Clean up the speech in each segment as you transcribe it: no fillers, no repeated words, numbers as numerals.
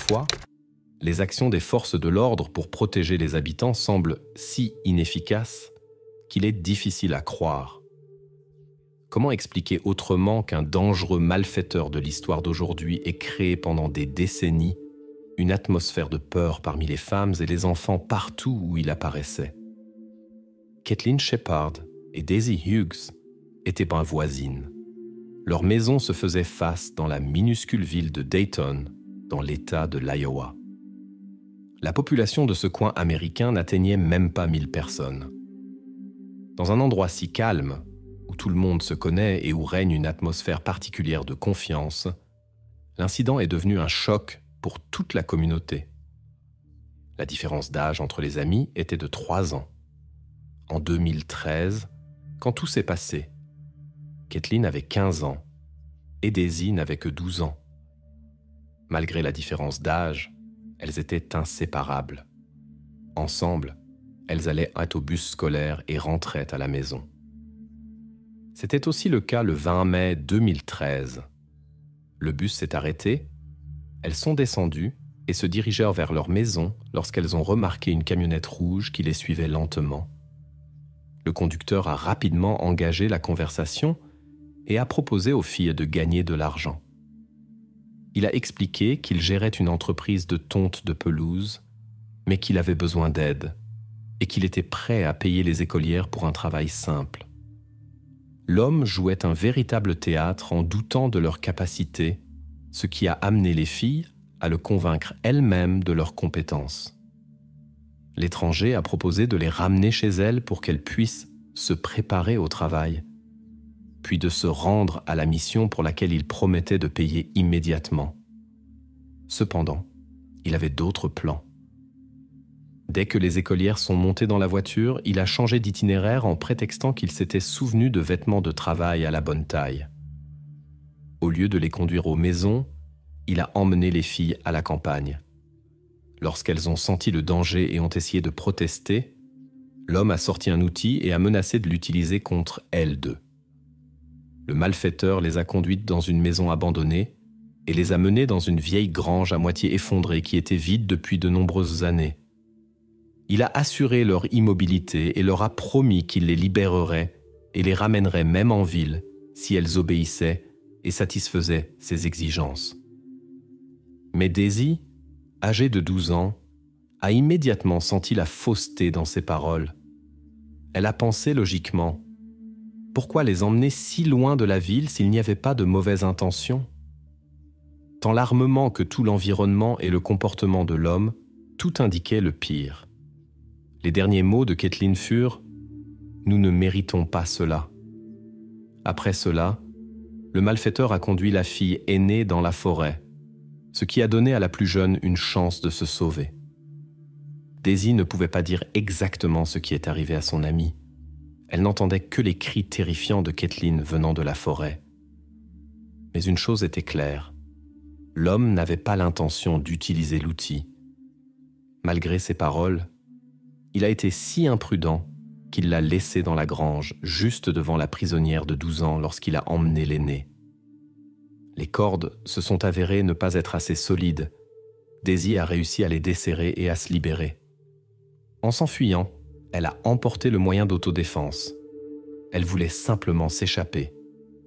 Toutefois, les actions des forces de l'ordre pour protéger les habitants semblent si inefficaces qu'il est difficile à croire. Comment expliquer autrement qu'un dangereux malfaiteur de l'histoire d'aujourd'hui ait créé pendant des décennies une atmosphère de peur parmi les femmes et les enfants partout où il apparaissait? Kathleen Shepard et Daisy Hughes étaient bien voisines. Leur maison se faisait face dans la minuscule ville de Dayton, dans l'État de l'Iowa. La population de ce coin américain n'atteignait même pas 1000 personnes. Dans un endroit si calme, où tout le monde se connaît et où règne une atmosphère particulière de confiance, l'incident est devenu un choc pour toute la communauté. La différence d'âge entre les amis était de 3 ans. En 2013, quand tout s'est passé, Kathleen avait 15 ans et Daisy n'avait que 12 ans. Malgré la différence d'âge, elles étaient inséparables. Ensemble, elles allaient au bus scolaire et rentraient à la maison. C'était aussi le cas le 20 mai 2013. Le bus s'est arrêté, elles sont descendues et se dirigèrent vers leur maison lorsqu'elles ont remarqué une camionnette rouge qui les suivait lentement. Le conducteur a rapidement engagé la conversation et a proposé aux filles de gagner de l'argent. Il a expliqué qu'il gérait une entreprise de tonte de pelouse, mais qu'il avait besoin d'aide et qu'il était prêt à payer les écolières pour un travail simple. L'homme jouait un véritable théâtre en doutant de leur capacité, ce qui a amené les filles à le convaincre elles-mêmes de leurs compétences. L'étranger a proposé de les ramener chez elles pour qu'elles puissent se préparer au travail, puis de se rendre à la mission pour laquelle il promettait de payer immédiatement. Cependant, il avait d'autres plans. Dès que les écolières sont montées dans la voiture, il a changé d'itinéraire en prétextant qu'il s'était souvenu de vêtements de travail à la bonne taille. Au lieu de les conduire aux maisons, il a emmené les filles à la campagne. Lorsqu'elles ont senti le danger et ont essayé de protester, l'homme a sorti un outil et a menacé de l'utiliser contre elles deux. Le malfaiteur les a conduites dans une maison abandonnée et les a menées dans une vieille grange à moitié effondrée qui était vide depuis de nombreuses années. Il a assuré leur immobilité et leur a promis qu'il les libérerait et les ramènerait même en ville si elles obéissaient et satisfaisaient ses exigences. Mais Daisy, âgée de 12 ans, a immédiatement senti la fausseté dans ses paroles. Elle a pensé logiquement: pourquoi les emmener si loin de la ville s'il n'y avait pas de mauvaises intentions? Tant l'armement que tout l'environnement et le comportement de l'homme, tout indiquait le pire. Les derniers mots de Kathleen furent « Nous ne méritons pas cela ». Après cela, le malfaiteur a conduit la fille aînée dans la forêt, ce qui a donné à la plus jeune une chance de se sauver. Daisy ne pouvait pas dire exactement ce qui est arrivé à son amie. Elle n'entendait que les cris terrifiants de Kathleen venant de la forêt. Mais une chose était claire, l'homme n'avait pas l'intention d'utiliser l'outil. Malgré ses paroles, il a été si imprudent qu'il l'a laissée dans la grange, juste devant la prisonnière de 12 ans lorsqu'il a emmené l'aînée. Les cordes se sont avérées ne pas être assez solides. Daisy a réussi à les desserrer et à se libérer. En s'enfuyant, elle a emporté le moyen d'autodéfense. Elle voulait simplement s'échapper,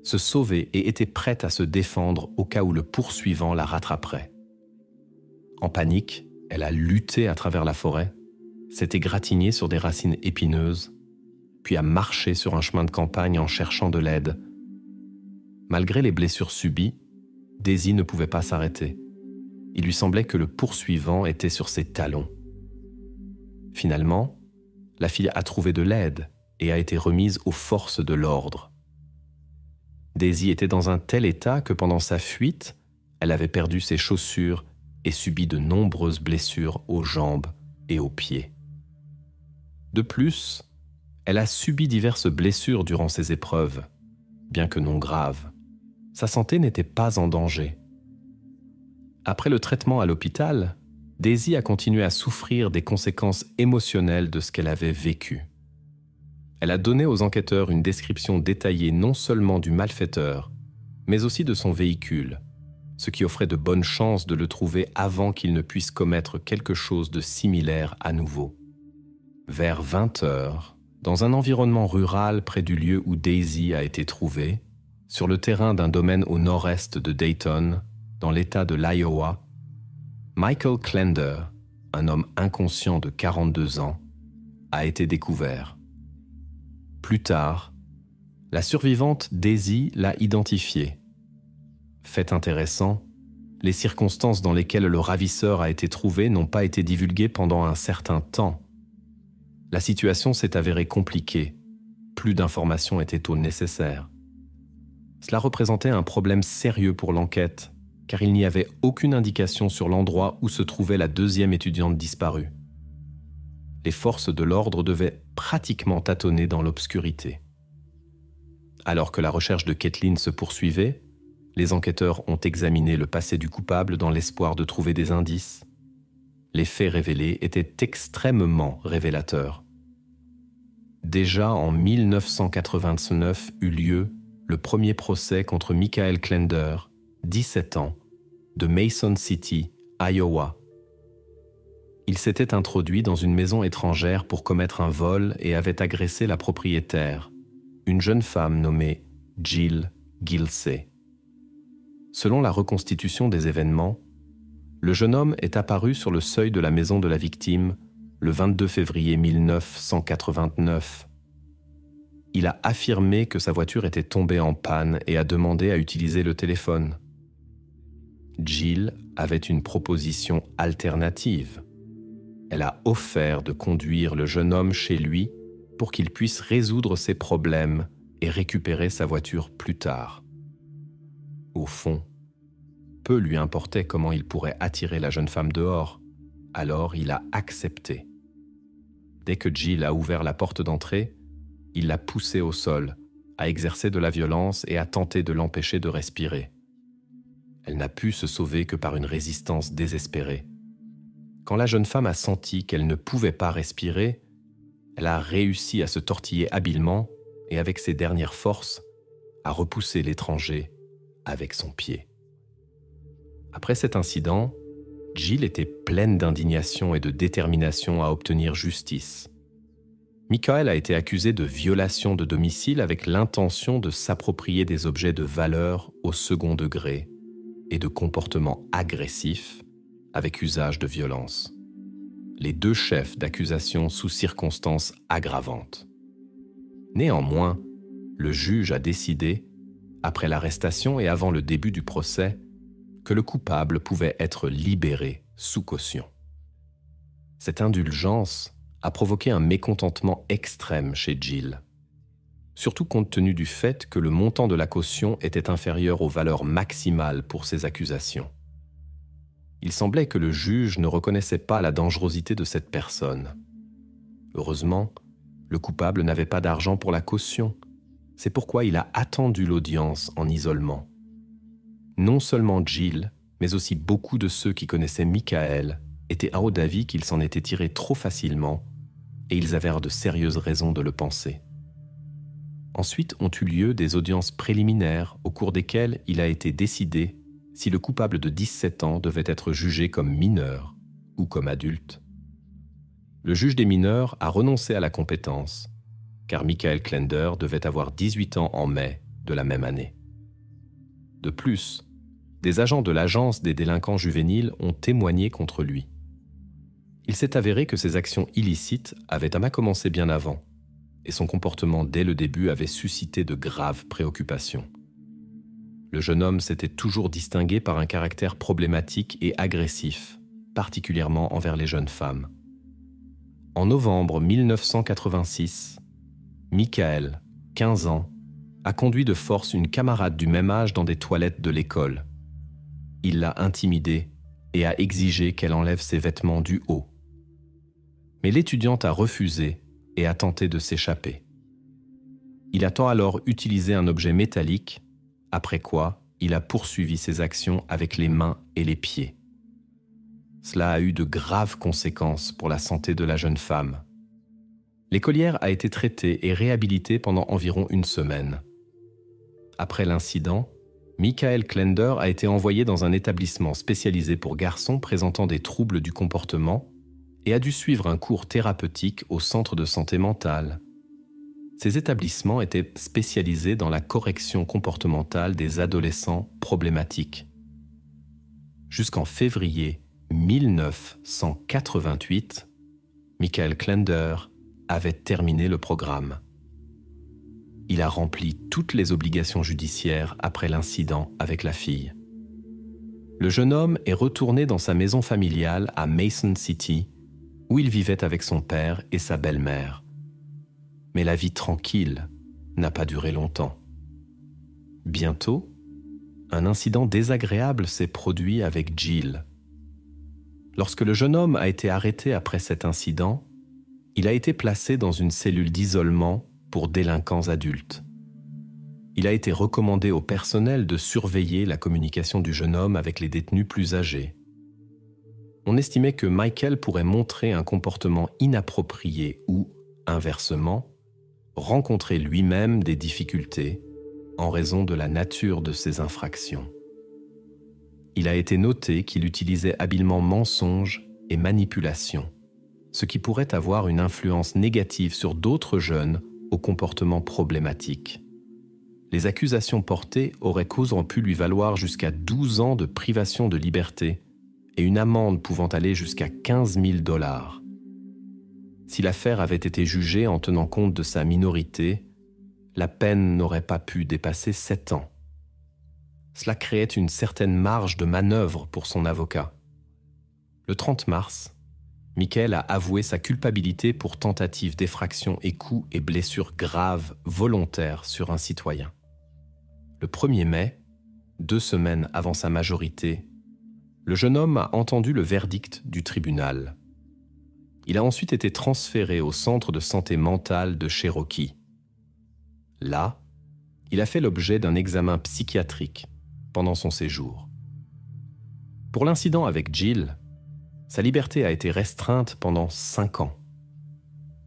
se sauver et était prête à se défendre au cas où le poursuivant la rattraperait. En panique, elle a lutté à travers la forêt, s'est égratignée sur des racines épineuses, puis a marché sur un chemin de campagne en cherchant de l'aide. Malgré les blessures subies, Daisy ne pouvait pas s'arrêter. Il lui semblait que le poursuivant était sur ses talons. Finalement, la fille a trouvé de l'aide et a été remise aux forces de l'ordre. Daisy était dans un tel état que pendant sa fuite, elle avait perdu ses chaussures et subi de nombreuses blessures aux jambes et aux pieds. De plus, elle a subi diverses blessures durant ces épreuves, bien que non graves. Sa santé n'était pas en danger. Après le traitement à l'hôpital, Daisy a continué à souffrir des conséquences émotionnelles de ce qu'elle avait vécu. Elle a donné aux enquêteurs une description détaillée non seulement du malfaiteur, mais aussi de son véhicule, ce qui offrait de bonnes chances de le trouver avant qu'il ne puisse commettre quelque chose de similaire à nouveau. Vers 20 heures, dans un environnement rural près du lieu où Daisy a été trouvée, sur le terrain d'un domaine au nord-est de Dayton, dans l'État de l'Iowa, Michael Klender, un homme inconscient de 42 ans, a été découvert. Plus tard, la survivante Daisy l'a identifié. Fait intéressant, les circonstances dans lesquelles le ravisseur a été trouvé n'ont pas été divulguées pendant un certain temps. La situation s'est avérée compliquée. Plus d'informations étaient au nécessaire. Cela représentait un problème sérieux pour l'enquête, car il n'y avait aucune indication sur l'endroit où se trouvait la deuxième étudiante disparue. Les forces de l'ordre devaient pratiquement tâtonner dans l'obscurité. Alors que la recherche de Kathleen se poursuivait, les enquêteurs ont examiné le passé du coupable dans l'espoir de trouver des indices. Les faits révélés étaient extrêmement révélateurs. Déjà en 1989 eut lieu le premier procès contre Michael Klender, 17 ans, de Mason City, Iowa. Il s'était introduit dans une maison étrangère pour commettre un vol et avait agressé la propriétaire, une jeune femme nommée Jill Gilsey. Selon la reconstitution des événements, le jeune homme est apparu sur le seuil de la maison de la victime le 22 février 1989. Il a affirmé que sa voiture était tombée en panne et a demandé à utiliser le téléphone. Jill avait une proposition alternative. Elle a offert de conduire le jeune homme chez lui pour qu'il puisse résoudre ses problèmes et récupérer sa voiture plus tard. Au fond, peu lui importait comment il pourrait attirer la jeune femme dehors, alors il a accepté. Dès que Jill a ouvert la porte d'entrée, il l'a poussée au sol, a exercé de la violence et a tenté de l'empêcher de respirer. Elle n'a pu se sauver que par une résistance désespérée. Quand la jeune femme a senti qu'elle ne pouvait pas respirer, elle a réussi à se tortiller habilement et avec ses dernières forces, à repousser l'étranger avec son pied. Après cet incident, Jill était pleine d'indignation et de détermination à obtenir justice. Michael a été accusé de violation de domicile avec l'intention de s'approprier des objets de valeur au second degré et de comportement agressif avec usage de violence. Les deux chefs d'accusation sous circonstances aggravantes. Néanmoins, le juge a décidé, après l'arrestation et avant le début du procès, que le coupable pouvait être libéré sous caution. Cette indulgence a provoqué un mécontentement extrême chez Jill, surtout compte tenu du fait que le montant de la caution était inférieur aux valeurs maximales pour ces accusations. Il semblait que le juge ne reconnaissait pas la dangerosité de cette personne. Heureusement, le coupable n'avait pas d'argent pour la caution. C'est pourquoi il a attendu l'audience en isolement. Non seulement Jill, mais aussi beaucoup de ceux qui connaissaient Michael étaient d'avis qu'il s'en était tiré trop facilement et ils avaient de sérieuses raisons de le penser. Ensuite ont eu lieu des audiences préliminaires au cours desquelles il a été décidé si le coupable de 17 ans devait être jugé comme mineur ou comme adulte. Le juge des mineurs a renoncé à la compétence, car Michael Klender devait avoir 18 ans en mai de la même année. De plus, des agents de l'agence des délinquants juvéniles ont témoigné contre lui. Il s'est avéré que ses actions illicites avaient commencé bien avant, et son comportement dès le début avait suscité de graves préoccupations. Le jeune homme s'était toujours distingué par un caractère problématique et agressif, particulièrement envers les jeunes femmes. En novembre 1986, Michael, 15 ans, a conduit de force une camarade du même âge dans des toilettes de l'école. Il l'a intimidée et a exigé qu'elle enlève ses vêtements du haut. Mais l'étudiante a refusé et a tenté de s'échapper. Il a alors utilisé un objet métallique, après quoi il a poursuivi ses actions avec les mains et les pieds. Cela a eu de graves conséquences pour la santé de la jeune femme. L'écolière a été traitée et réhabilitée pendant environ une semaine. Après l'incident, Michael Klender a été envoyé dans un établissement spécialisé pour garçons présentant des troubles du comportement et a dû suivre un cours thérapeutique au centre de santé mentale. Ces établissements étaient spécialisés dans la correction comportementale des adolescents problématiques. Jusqu'en février 1988, Michael Klender avait terminé le programme. Il a rempli toutes les obligations judiciaires après l'incident avec la fille. Le jeune homme est retourné dans sa maison familiale à Mason City, où il vivait avec son père et sa belle-mère. Mais la vie tranquille n'a pas duré longtemps. Bientôt, un incident désagréable s'est produit avec Jill. Lorsque le jeune homme a été arrêté après cet incident, il a été placé dans une cellule d'isolement pour délinquants adultes. Il a été recommandé au personnel de surveiller la communication du jeune homme avec les détenus plus âgés. On estimait que Michael pourrait montrer un comportement inapproprié ou, inversement, rencontrer lui-même des difficultés en raison de la nature de ses infractions. Il a été noté qu'il utilisait habilement mensonges et manipulations, ce qui pourrait avoir une influence négative sur d'autres jeunes au comportement problématique. Les accusations portées auraient pu lui valoir jusqu'à 12 ans de privation de liberté et une amende pouvant aller jusqu'à 15 000 $. Si l'affaire avait été jugée en tenant compte de sa minorité, la peine n'aurait pas pu dépasser 7 ans. Cela créait une certaine marge de manœuvre pour son avocat. Le 30 mars, Michael a avoué sa culpabilité pour tentative d'effraction et coups et blessures graves volontaires sur un citoyen. Le 1er mai, 2 semaines avant sa majorité, le jeune homme a entendu le verdict du tribunal. Il a ensuite été transféré au centre de santé mentale de Cherokee. Là, il a fait l'objet d'un examen psychiatrique pendant son séjour. Pour l'incident avec Jill, sa liberté a été restreinte pendant 5 ans.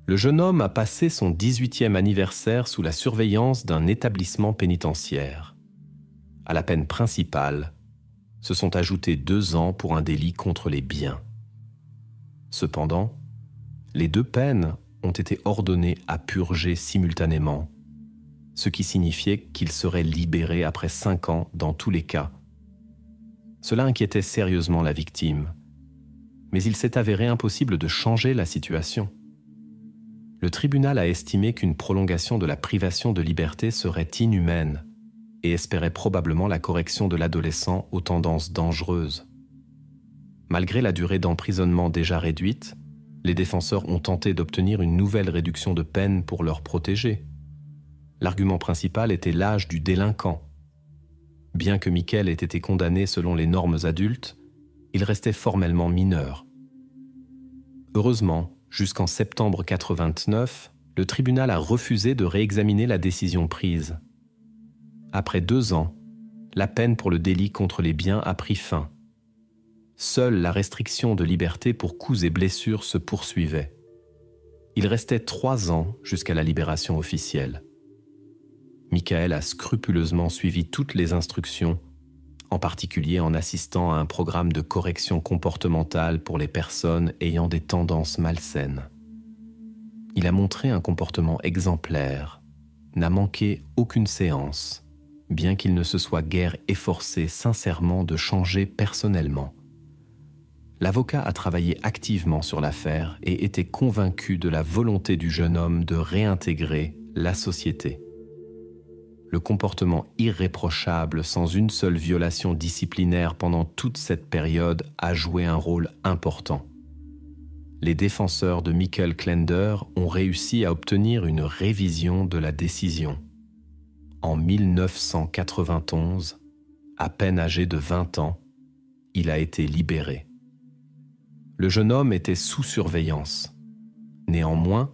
Le jeune homme a passé son 18e anniversaire sous la surveillance d'un établissement pénitentiaire. À la peine principale, se sont ajoutés 2 ans pour un délit contre les biens. Cependant, les 2 peines ont été ordonnées à purger simultanément, ce qui signifiait qu'il serait libéré après 5 ans dans tous les cas. Cela inquiétait sérieusement la victime, mais il s'est avéré impossible de changer la situation. Le tribunal a estimé qu'une prolongation de la privation de liberté serait inhumaine et espérait probablement la correction de l'adolescent aux tendances dangereuses. Malgré la durée d'emprisonnement déjà réduite, les défenseurs ont tenté d'obtenir une nouvelle réduction de peine pour leur protéger. L'argument principal était l'âge du délinquant. Bien que Michael ait été condamné selon les normes adultes, il restait formellement mineur. Heureusement, jusqu'en septembre 89, le tribunal a refusé de réexaminer la décision prise. Après 2 ans, la peine pour le délit contre les biens a pris fin. Seule la restriction de liberté pour coups et blessures se poursuivait. Il restait 3 ans jusqu'à la libération officielle. Michael a scrupuleusement suivi toutes les instructions, en particulier en assistant à un programme de correction comportementale pour les personnes ayant des tendances malsaines. Il a montré un comportement exemplaire, n'a manqué aucune séance, bien qu'il ne se soit guère efforcé sincèrement de changer personnellement. L'avocat a travaillé activement sur l'affaire et était convaincu de la volonté du jeune homme de réintégrer la société. Le comportement irréprochable sans une seule violation disciplinaire pendant toute cette période a joué un rôle important. Les défenseurs de Michael Klender ont réussi à obtenir une révision de la décision. En 1991, à peine âgé de 20 ans, il a été libéré. Le jeune homme était sous surveillance. Néanmoins,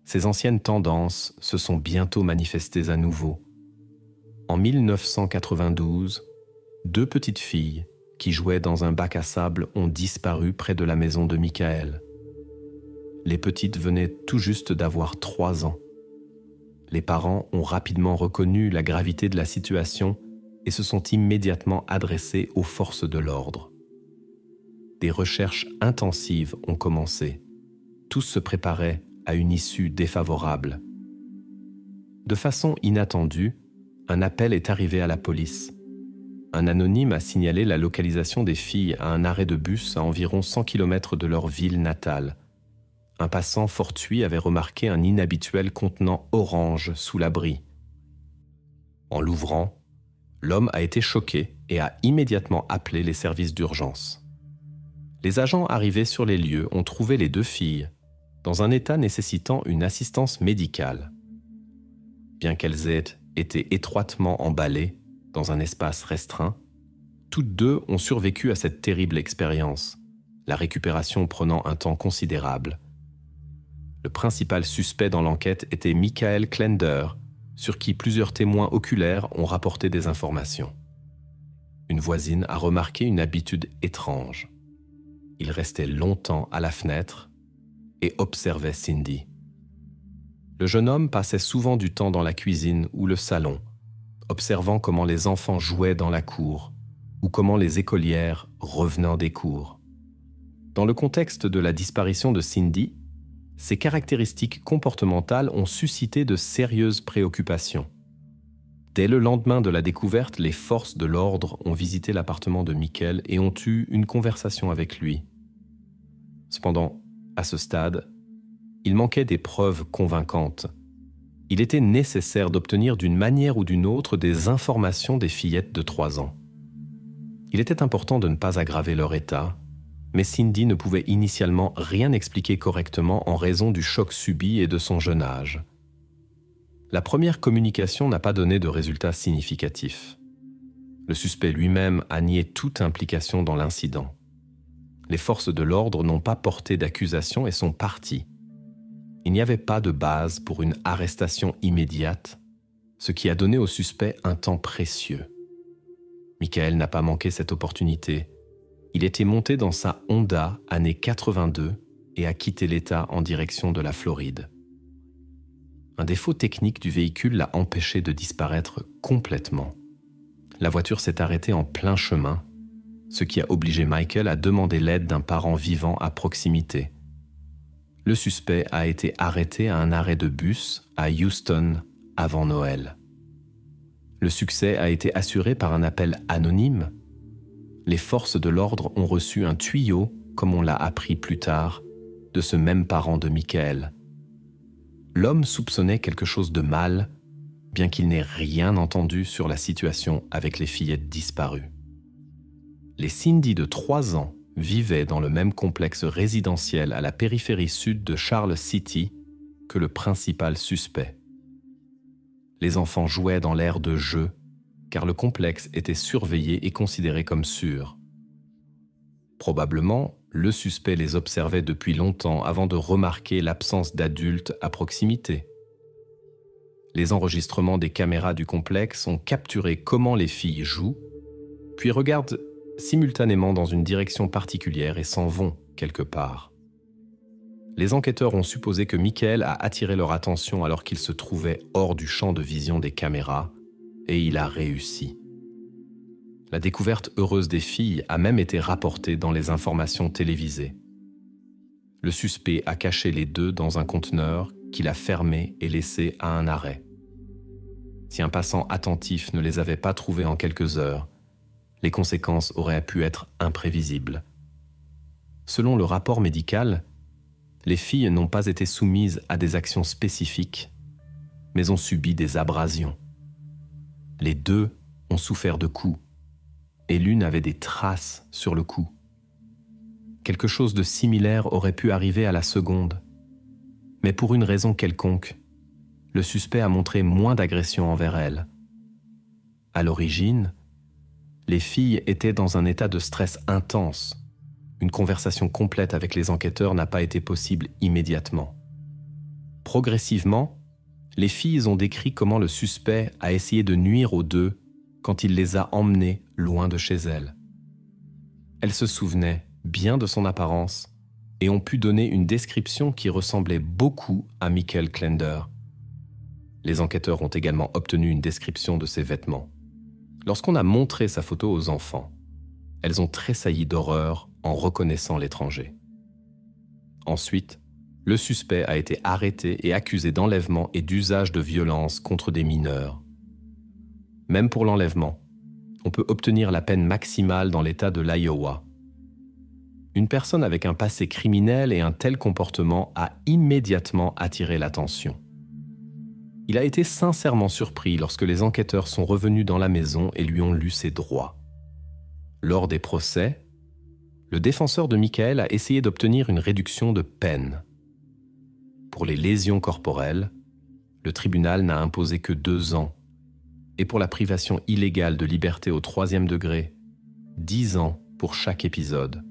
ses anciennes tendances se sont bientôt manifestées à nouveau. En 1992, 2 petites filles qui jouaient dans un bac à sable ont disparu près de la maison de Michael. Les petites venaient tout juste d'avoir 3 ans. Les parents ont rapidement reconnu la gravité de la situation et se sont immédiatement adressés aux forces de l'ordre. Des recherches intensives ont commencé. Tous se préparaient à une issue défavorable. De façon inattendue, un appel est arrivé à la police. Un anonyme a signalé la localisation des filles à un arrêt de bus à environ 100 km de leur ville natale. Un passant fortuit avait remarqué un inhabituel contenant orange sous l'abri. En l'ouvrant, l'homme a été choqué et a immédiatement appelé les services d'urgence. Les agents arrivés sur les lieux ont trouvé les 2 filles dans un état nécessitant une assistance médicale. Bien qu'elles aient été étroitement emballées dans un espace restreint, toutes 2 ont survécu à cette terrible expérience, la récupération prenant un temps considérable. Le principal suspect dans l'enquête était Michael Klender, sur qui plusieurs témoins oculaires ont rapporté des informations. Une voisine a remarqué une habitude étrange. Il restait longtemps à la fenêtre et observait Cindy. Le jeune homme passait souvent du temps dans la cuisine ou le salon, observant comment les enfants jouaient dans la cour ou comment les écolières revenaient des cours. Dans le contexte de la disparition de Cindy, ces caractéristiques comportementales ont suscité de sérieuses préoccupations. Dès le lendemain de la découverte, les forces de l'ordre ont visité l'appartement de Michael et ont eu une conversation avec lui. Cependant, à ce stade, il manquait des preuves convaincantes. Il était nécessaire d'obtenir d'une manière ou d'une autre des informations des fillettes de 3 ans. Il était important de ne pas aggraver leur état, mais Cindy ne pouvait initialement rien expliquer correctement en raison du choc subi et de son jeune âge. La première communication n'a pas donné de résultats significatifs. Le suspect lui-même a nié toute implication dans l'incident. Les forces de l'ordre n'ont pas porté d'accusation et sont parties. Il n'y avait pas de base pour une arrestation immédiate, ce qui a donné au suspect un temps précieux. Michael n'a pas manqué cette opportunité. Il était monté dans sa Honda année 82 et a quitté l'État en direction de la Floride. Un défaut technique du véhicule l'a empêché de disparaître complètement. La voiture s'est arrêtée en plein chemin, ce qui a obligé Michael à demander l'aide d'un parent vivant à proximité. Le suspect a été arrêté à un arrêt de bus à Houston avant Noël. Le succès a été assuré par un appel anonyme. Les forces de l'ordre ont reçu un tuyau, comme on l'a appris plus tard, de ce même parent de Michael. L'homme soupçonnait quelque chose de mal, bien qu'il n'ait rien entendu sur la situation avec les fillettes disparues. Les Cindy de 3 ans vivaient dans le même complexe résidentiel à la périphérie sud de Charles City que le principal suspect. Les enfants jouaient dans l'aire de jeu, car le complexe était surveillé et considéré comme sûr. Probablement, le suspect les observait depuis longtemps avant de remarquer l'absence d'adultes à proximité. Les enregistrements des caméras du complexe ont capturé comment les filles jouent, puis regardent simultanément dans une direction particulière et s'en vont quelque part. Les enquêteurs ont supposé que Michael a attiré leur attention alors qu'il se trouvait hors du champ de vision des caméras, et il a réussi. La découverte heureuse des filles a même été rapportée dans les informations télévisées. Le suspect a caché les 2 dans un conteneur qu'il a fermé et laissé à un arrêt. Si un passant attentif ne les avait pas trouvés en quelques heures, les conséquences auraient pu être imprévisibles. Selon le rapport médical, les filles n'ont pas été soumises à des actions spécifiques, mais ont subi des abrasions. Les 2 ont souffert de coups, et l'une avait des traces sur le cou. Quelque chose de similaire aurait pu arriver à la seconde, mais pour une raison quelconque, le suspect a montré moins d'agression envers elle. À l'origine, les filles étaient dans un état de stress intense. Une conversation complète avec les enquêteurs n'a pas été possible immédiatement. Progressivement, les filles ont décrit comment le suspect a essayé de nuire aux 2 quand il les a emmenées loin de chez elles. Elles se souvenaient bien de son apparence et ont pu donner une description qui ressemblait beaucoup à Michael Klender. Les enquêteurs ont également obtenu une description de ses vêtements. Lorsqu'on a montré sa photo aux enfants, elles ont tressailli d'horreur en reconnaissant l'étranger. Ensuite, le suspect a été arrêté et accusé d'enlèvement et d'usage de violence contre des mineurs. Même pour l'enlèvement, on peut obtenir la peine maximale dans l'État de l'Iowa. Une personne avec un passé criminel et un tel comportement a immédiatement attiré l'attention. Il a été sincèrement surpris lorsque les enquêteurs sont revenus dans la maison et lui ont lu ses droits. Lors des procès, le défenseur de Michael a essayé d'obtenir une réduction de peine. Pour les lésions corporelles, le tribunal n'a imposé que 2 ans, et pour la privation illégale de liberté au 3e degré, 10 ans pour chaque épisode.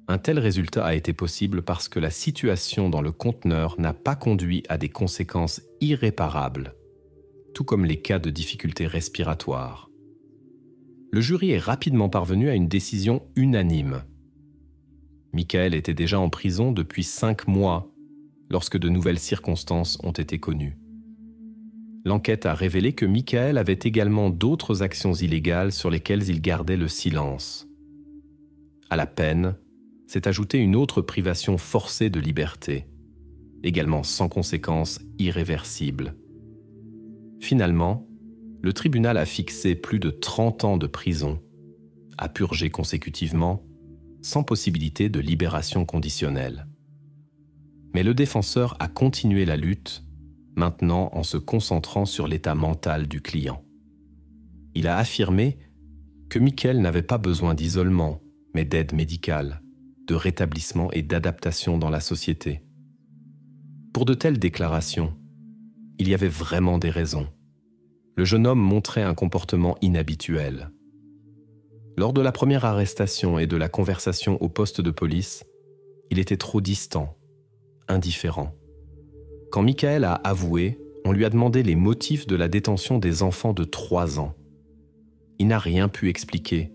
Un tel résultat a été possible parce que la situation dans le conteneur n'a pas conduit à des conséquences irréparables, tout comme les cas de difficultés respiratoires. Le jury est rapidement parvenu à une décision unanime. Michael était déjà en prison depuis 5 mois lorsque de nouvelles circonstances ont été connues. L'enquête a révélé que Michael avait également d'autres actions illégales sur lesquelles il gardait le silence. À la peine, s'est ajoutée une autre privation forcée de liberté, également sans conséquences irréversibles. Finalement, le tribunal a fixé plus de 30 ans de prison, à purger consécutivement, sans possibilité de libération conditionnelle. Mais le défenseur a continué la lutte, maintenant en se concentrant sur l'état mental du client. Il a affirmé que Michael n'avait pas besoin d'isolement, mais d'aide médicale, de rétablissement et d'adaptation dans la société. Pour de telles déclarations, il y avait vraiment des raisons. Le jeune homme montrait un comportement inhabituel. Lors de la première arrestation et de la conversation au poste de police, il était trop distant, indifférent. Quand Michael a avoué, on lui a demandé les motifs de la détention des enfants de 3 ans. Il n'a rien pu expliquer,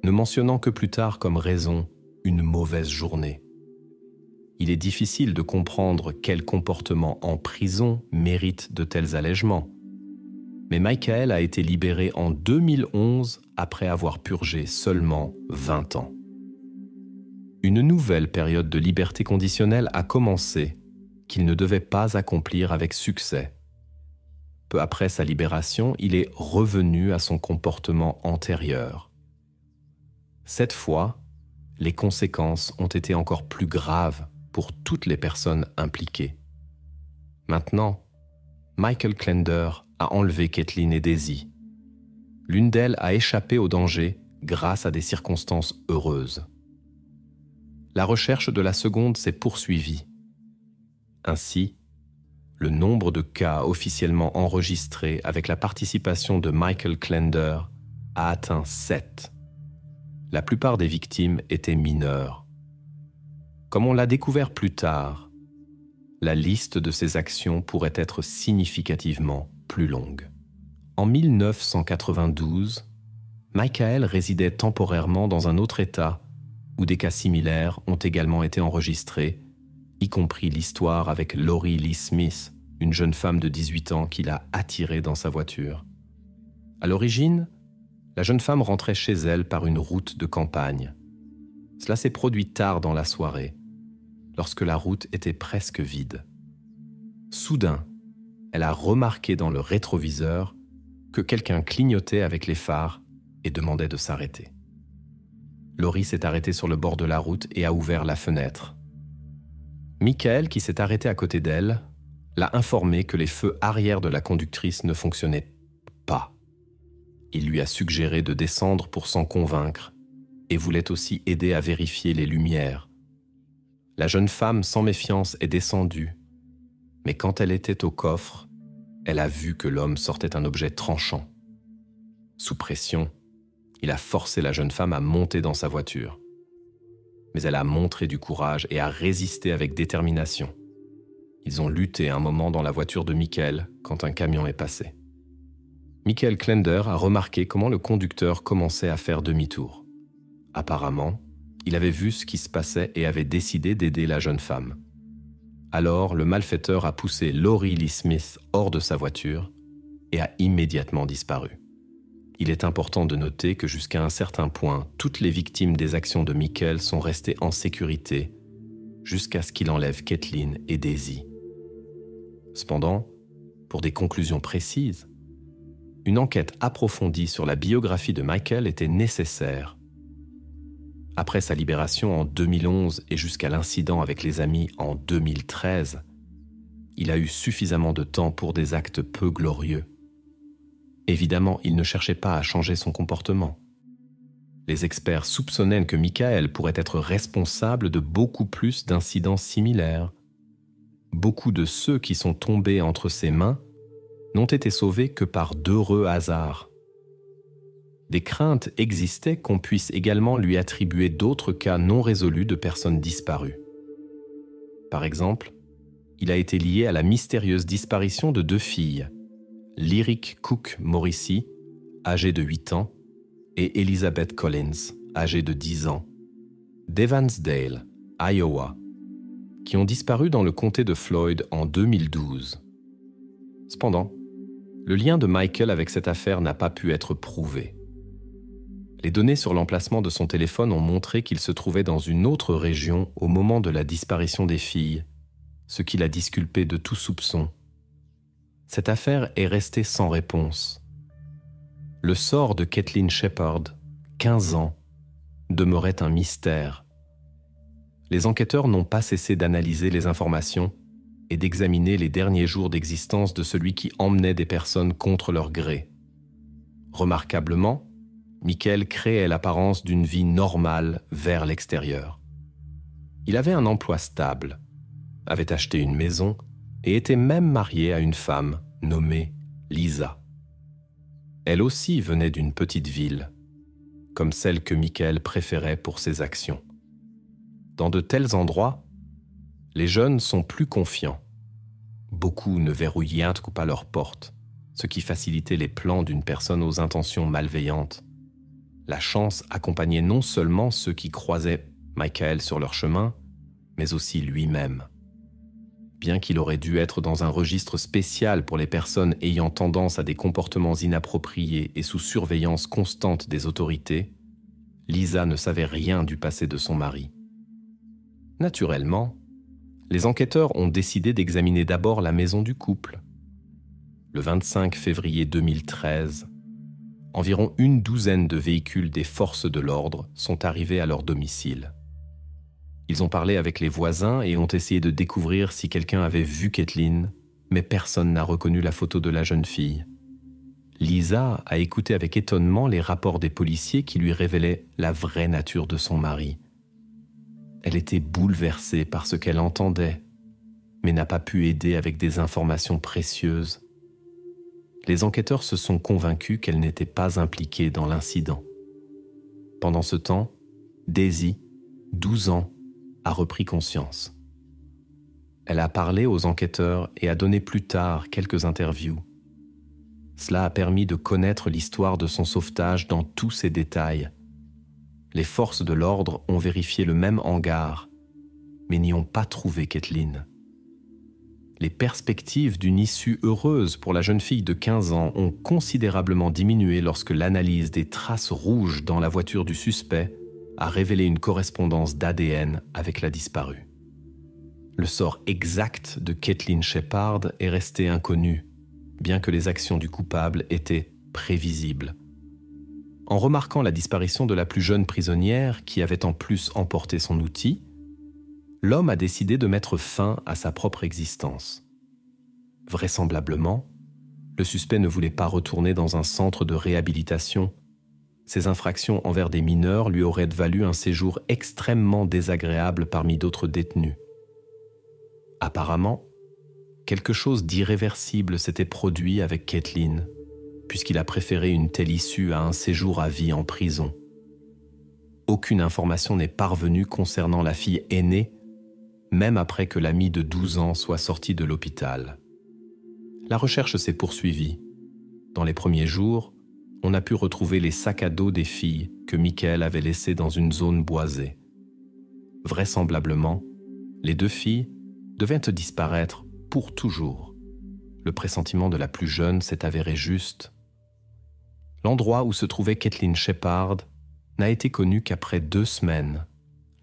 ne mentionnant que plus tard comme raison une mauvaise journée. Il est difficile de comprendre quel comportement en prison mérite de tels allègements. Mais Michael a été libéré en 2011 après avoir purgé seulement 20 ans. Une nouvelle période de liberté conditionnelle a commencé, qu'il ne devait pas accomplir avec succès. Peu après sa libération, il est revenu à son comportement antérieur. Cette fois, les conséquences ont été encore plus graves pour toutes les personnes impliquées. Maintenant, Michael Klender a enlevé Kathleen et Daisy. L'une d'elles a échappé au danger grâce à des circonstances heureuses. La recherche de la seconde s'est poursuivie. Ainsi, le nombre de cas officiellement enregistrés avec la participation de Michael Klender a atteint 7. La plupart des victimes étaient mineures. Comme on l'a découvert plus tard, la liste de ces actions pourrait être significativement plus longue. En 1992, Michael résidait temporairement dans un autre État où des cas similaires ont également été enregistrés, y compris l'histoire avec Lori Lee Smith, une jeune femme de 18 ans qu'il a attirée dans sa voiture. À l'origine, la jeune femme rentrait chez elle par une route de campagne. Cela s'est produit tard dans la soirée, lorsque la route était presque vide. Soudain, elle a remarqué dans le rétroviseur que quelqu'un clignotait avec les phares et demandait de s'arrêter. Lori s'est arrêtée sur le bord de la route et a ouvert la fenêtre. Michael, qui s'est arrêté à côté d'elle, l'a informé que les feux arrière de la conductrice ne fonctionnaient pas. Il lui a suggéré de descendre pour s'en convaincre et voulait aussi aider à vérifier les lumières. La jeune femme, sans méfiance, est descendue, mais quand elle était au coffre, elle a vu que l'homme sortait un objet tranchant. Sous pression, il a forcé la jeune femme à monter dans sa voiture. Mais elle a montré du courage et a résisté avec détermination. Ils ont lutté un moment dans la voiture de Michael quand un camion est passé. Michael Klender a remarqué comment le conducteur commençait à faire demi-tour. Apparemment, il avait vu ce qui se passait et avait décidé d'aider la jeune femme. Alors, le malfaiteur a poussé Lori Lee Smith hors de sa voiture et a immédiatement disparu. Il est important de noter que jusqu'à un certain point, toutes les victimes des actions de Michael sont restées en sécurité jusqu'à ce qu'il enlève Kathleen et Daisy. Cependant, pour des conclusions précises, une enquête approfondie sur la biographie de Michael était nécessaire. Après sa libération en 2011 et jusqu'à l'incident avec les amis en 2013, il a eu suffisamment de temps pour des actes peu glorieux. Évidemment, il ne cherchait pas à changer son comportement. Les experts soupçonnaient que Michael pourrait être responsable de beaucoup plus d'incidents similaires. Beaucoup de ceux qui sont tombés entre ses mains n'ont été sauvés que par d'heureux hasards. Des craintes existaient qu'on puisse également lui attribuer d'autres cas non résolus de personnes disparues. Par exemple, il a été lié à la mystérieuse disparition de 2 filles, Lyric Cook Morrissey, âgée de 8 ans, et Elizabeth Collins, âgée de 10 ans, d'Evansdale, Iowa, qui ont disparu dans le comté de Floyd en 2012. Cependant, le lien de Michael avec cette affaire n'a pas pu être prouvé. Les données sur l'emplacement de son téléphone ont montré qu'il se trouvait dans une autre région au moment de la disparition des filles, ce qui l'a disculpé de tout soupçon. Cette affaire est restée sans réponse. Le sort de Kathleen Shepard, 15 ans, demeurait un mystère. Les enquêteurs n'ont pas cessé d'analyser les informations et d'examiner les derniers jours d'existence de celui qui emmenait des personnes contre leur gré. Remarquablement, Michael créait l'apparence d'une vie normale vers l'extérieur. Il avait un emploi stable, avait acheté une maison et était même marié à une femme nommée Lisa. Elle aussi venait d'une petite ville, comme celle que Michael préférait pour ses actions. Dans de tels endroits, les jeunes sont plus confiants. Beaucoup ne verrouillaient pas leurs portes, ce qui facilitait les plans d'une personne aux intentions malveillantes. La chance accompagnait non seulement ceux qui croisaient Michael sur leur chemin, mais aussi lui-même. Bien qu'il aurait dû être dans un registre spécial pour les personnes ayant tendance à des comportements inappropriés et sous surveillance constante des autorités, Lisa ne savait rien du passé de son mari. Naturellement, les enquêteurs ont décidé d'examiner d'abord la maison du couple. Le 25 février 2013, environ une douzaine de véhicules des forces de l'ordre sont arrivés à leur domicile. Ils ont parlé avec les voisins et ont essayé de découvrir si quelqu'un avait vu Kathleen, mais personne n'a reconnu la photo de la jeune fille. Lisa a écouté avec étonnement les rapports des policiers qui lui révélaient la vraie nature de son mari. Elle était bouleversée par ce qu'elle entendait, mais n'a pas pu aider avec des informations précieuses. Les enquêteurs se sont convaincus qu'elle n'était pas impliquée dans l'incident. Pendant ce temps, Daisy, 12 ans, a repris conscience. Elle a parlé aux enquêteurs et a donné plus tard quelques interviews. Cela a permis de connaître l'histoire de son sauvetage dans tous ses détails. Les forces de l'ordre ont vérifié le même hangar, mais n'y ont pas trouvé Kathleen. Les perspectives d'une issue heureuse pour la jeune fille de 15 ans ont considérablement diminué lorsque l'analyse des traces rouges dans la voiture du suspect a révélé une correspondance d'ADN avec la disparue. Le sort exact de Kathleen Shepard est resté inconnu, bien que les actions du coupable étaient prévisibles. En remarquant la disparition de la plus jeune prisonnière qui avait en plus emporté son outil, l'homme a décidé de mettre fin à sa propre existence. Vraisemblablement, le suspect ne voulait pas retourner dans un centre de réhabilitation. Ses infractions envers des mineurs lui auraient valu un séjour extrêmement désagréable parmi d'autres détenus. Apparemment, quelque chose d'irréversible s'était produit avec Kathleen, puisqu'il a préféré une telle issue à un séjour à vie en prison. Aucune information n'est parvenue concernant la fille aînée, même après que l'ami de 12 ans soit sorti de l'hôpital. La recherche s'est poursuivie. Dans les premiers jours, on a pu retrouver les sacs à dos des filles que Michael avait laissés dans une zone boisée. Vraisemblablement, les 2 filles devaient disparaître pour toujours. Le pressentiment de la plus jeune s'est avéré juste. L'endroit où se trouvait Kathleen Shepard n'a été connu qu'après 2 semaines,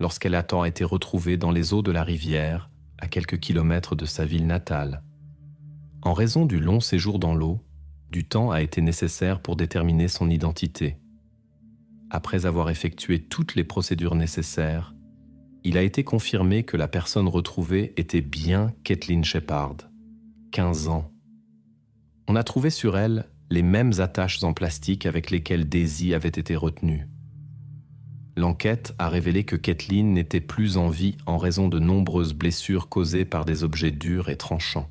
lorsqu'elle a tant été retrouvée dans les eaux de la rivière, à quelques kilomètres de sa ville natale. En raison du long séjour dans l'eau, du temps a été nécessaire pour déterminer son identité. Après avoir effectué toutes les procédures nécessaires, il a été confirmé que la personne retrouvée était bien Kathleen Shepard, 15 ans. On a trouvé sur elle les mêmes attaches en plastique avec lesquelles Daisy avait été retenue. L'enquête a révélé que Kathleen n'était plus en vie en raison de nombreuses blessures causées par des objets durs et tranchants.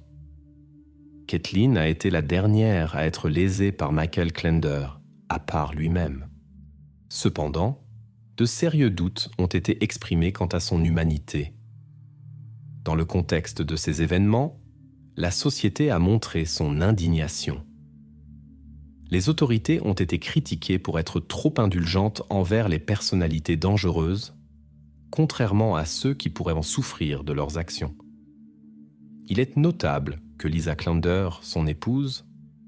Kathleen a été la dernière à être lésée par Michael Klender, à part lui-même. Cependant, de sérieux doutes ont été exprimés quant à son humanité. Dans le contexte de ces événements, la société a montré son indignation. Les autorités ont été critiquées pour être trop indulgentes envers les personnalités dangereuses, contrairement à ceux qui pourraient en souffrir de leurs actions. Il est notable que Lisa Klender, son épouse,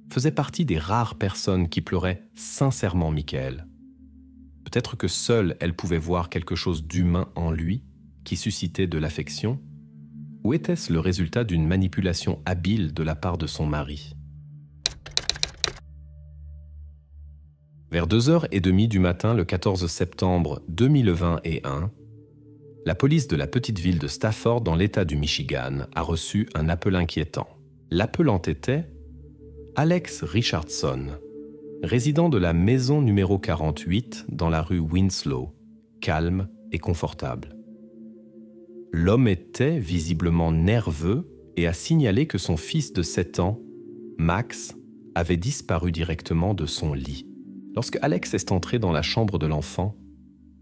faisait partie des rares personnes qui pleuraient sincèrement Michael. Peut-être que seule elle pouvait voir quelque chose d'humain en lui qui suscitait de l'affection, ou était-ce le résultat d'une manipulation habile de la part de son mari ? Vers 2h30 du matin le 14 septembre 2021, la police de la petite ville de Stafford dans l'État du Michigan a reçu un appel inquiétant. L'appelant était Alex Richardson, résident de la maison numéro 48 dans la rue Winslow, calme et confortable. L'homme était visiblement nerveux et a signalé que son fils de 7 ans, Max, avait disparu directement de son lit. Lorsque Alex est entré dans la chambre de l'enfant,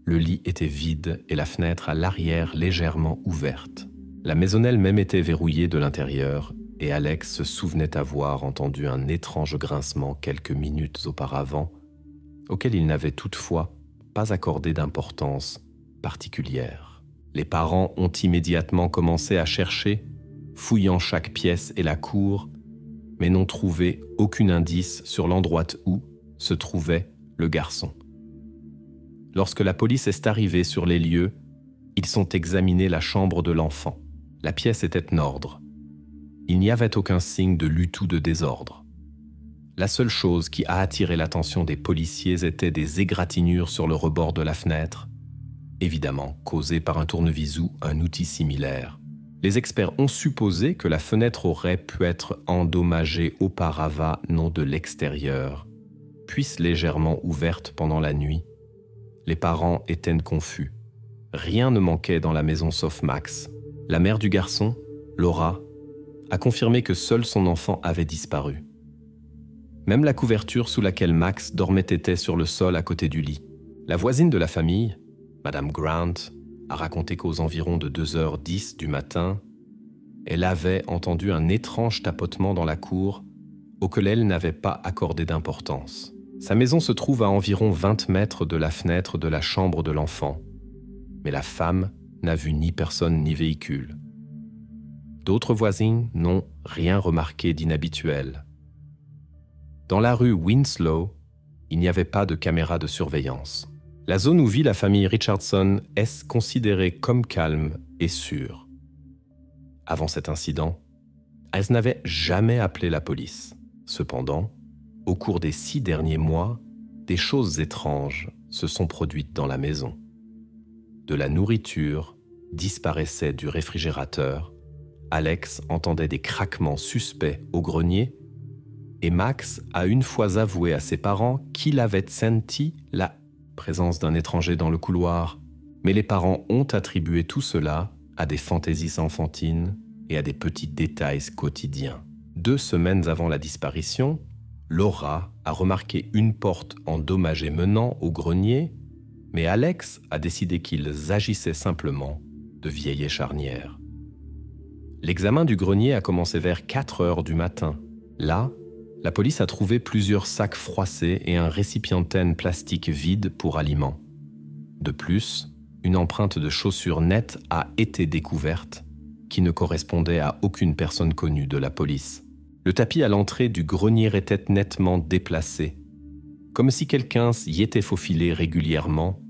le lit était vide et la fenêtre à l'arrière légèrement ouverte. La maison elle-même était verrouillée de l'intérieur et Alex se souvenait avoir entendu un étrange grincement quelques minutes auparavant, auquel il n'avait toutefois pas accordé d'importance particulière. Les parents ont immédiatement commencé à chercher, fouillant chaque pièce et la cour, mais n'ont trouvé aucun indice sur l'endroit où se trouvait le garçon. Lorsque la police est arrivée sur les lieux, ils ont examiné la chambre de l'enfant. La pièce était en ordre. Il n'y avait aucun signe de lutte ou de désordre. La seule chose qui a attiré l'attention des policiers était des égratignures sur le rebord de la fenêtre, évidemment causées par un tournevis ou un outil similaire. Les experts ont supposé que la fenêtre aurait pu être endommagée auparavant, non de l'extérieur, puisse légèrement ouverte pendant la nuit. Les parents étaient confus. Rien ne manquait dans la maison sauf Max. La mère du garçon, Laura, a confirmé que seul son enfant avait disparu. Même la couverture sous laquelle Max dormait était sur le sol à côté du lit. La voisine de la famille, Madame Grant, a raconté qu'aux environs de 2h10 du matin, elle avait entendu un étrange tapotement dans la cour auquel elle n'avait pas accordé d'importance. Sa maison se trouve à environ 20 mètres de la fenêtre de la chambre de l'enfant, mais la femme n'a vu ni personne ni véhicule. D'autres voisines n'ont rien remarqué d'inhabituel. Dans la rue Winslow, il n'y avait pas de caméra de surveillance. La zone où vit la famille Richardson est considérée comme calme et sûre. Avant cet incident, elles n'avaient jamais appelé la police. Cependant, au cours des 6 derniers mois, des choses étranges se sont produites dans la maison. De la nourriture disparaissait du réfrigérateur, Alex entendait des craquements suspects au grenier et Max a une fois avoué à ses parents qu'il avait senti la présence d'un étranger dans le couloir, mais les parents ont attribué tout cela à des fantaisies enfantines et à des petits détails quotidiens. 2 semaines avant la disparition, Laura a remarqué une porte endommagée menant au grenier, mais Alex a décidé qu'ils agissaient simplement de vieilles charnières. L'examen du grenier a commencé vers 4h du matin. Là, la police a trouvé plusieurs sacs froissés et un récipientaine plastique vide pour aliments. De plus, une empreinte de chaussure nette a été découverte, qui ne correspondait à aucune personne connue de la police. Le tapis à l'entrée du grenier était nettement déplacé. Comme si quelqu'un y était faufilé régulièrement,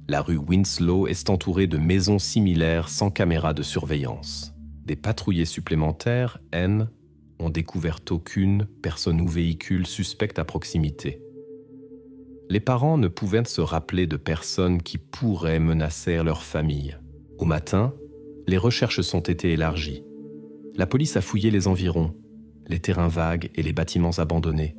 la rue Winslow est entourée de maisons similaires sans caméra de surveillance. Des patrouillers supplémentaires, N, ont découvert aucune personne ou véhicule suspecte à proximité. Les parents ne pouvaient se rappeler de personnes qui pourraient menacer leur famille. Au matin, les recherches ont été élargies. La police a fouillé les environs, les terrains vagues et les bâtiments abandonnés.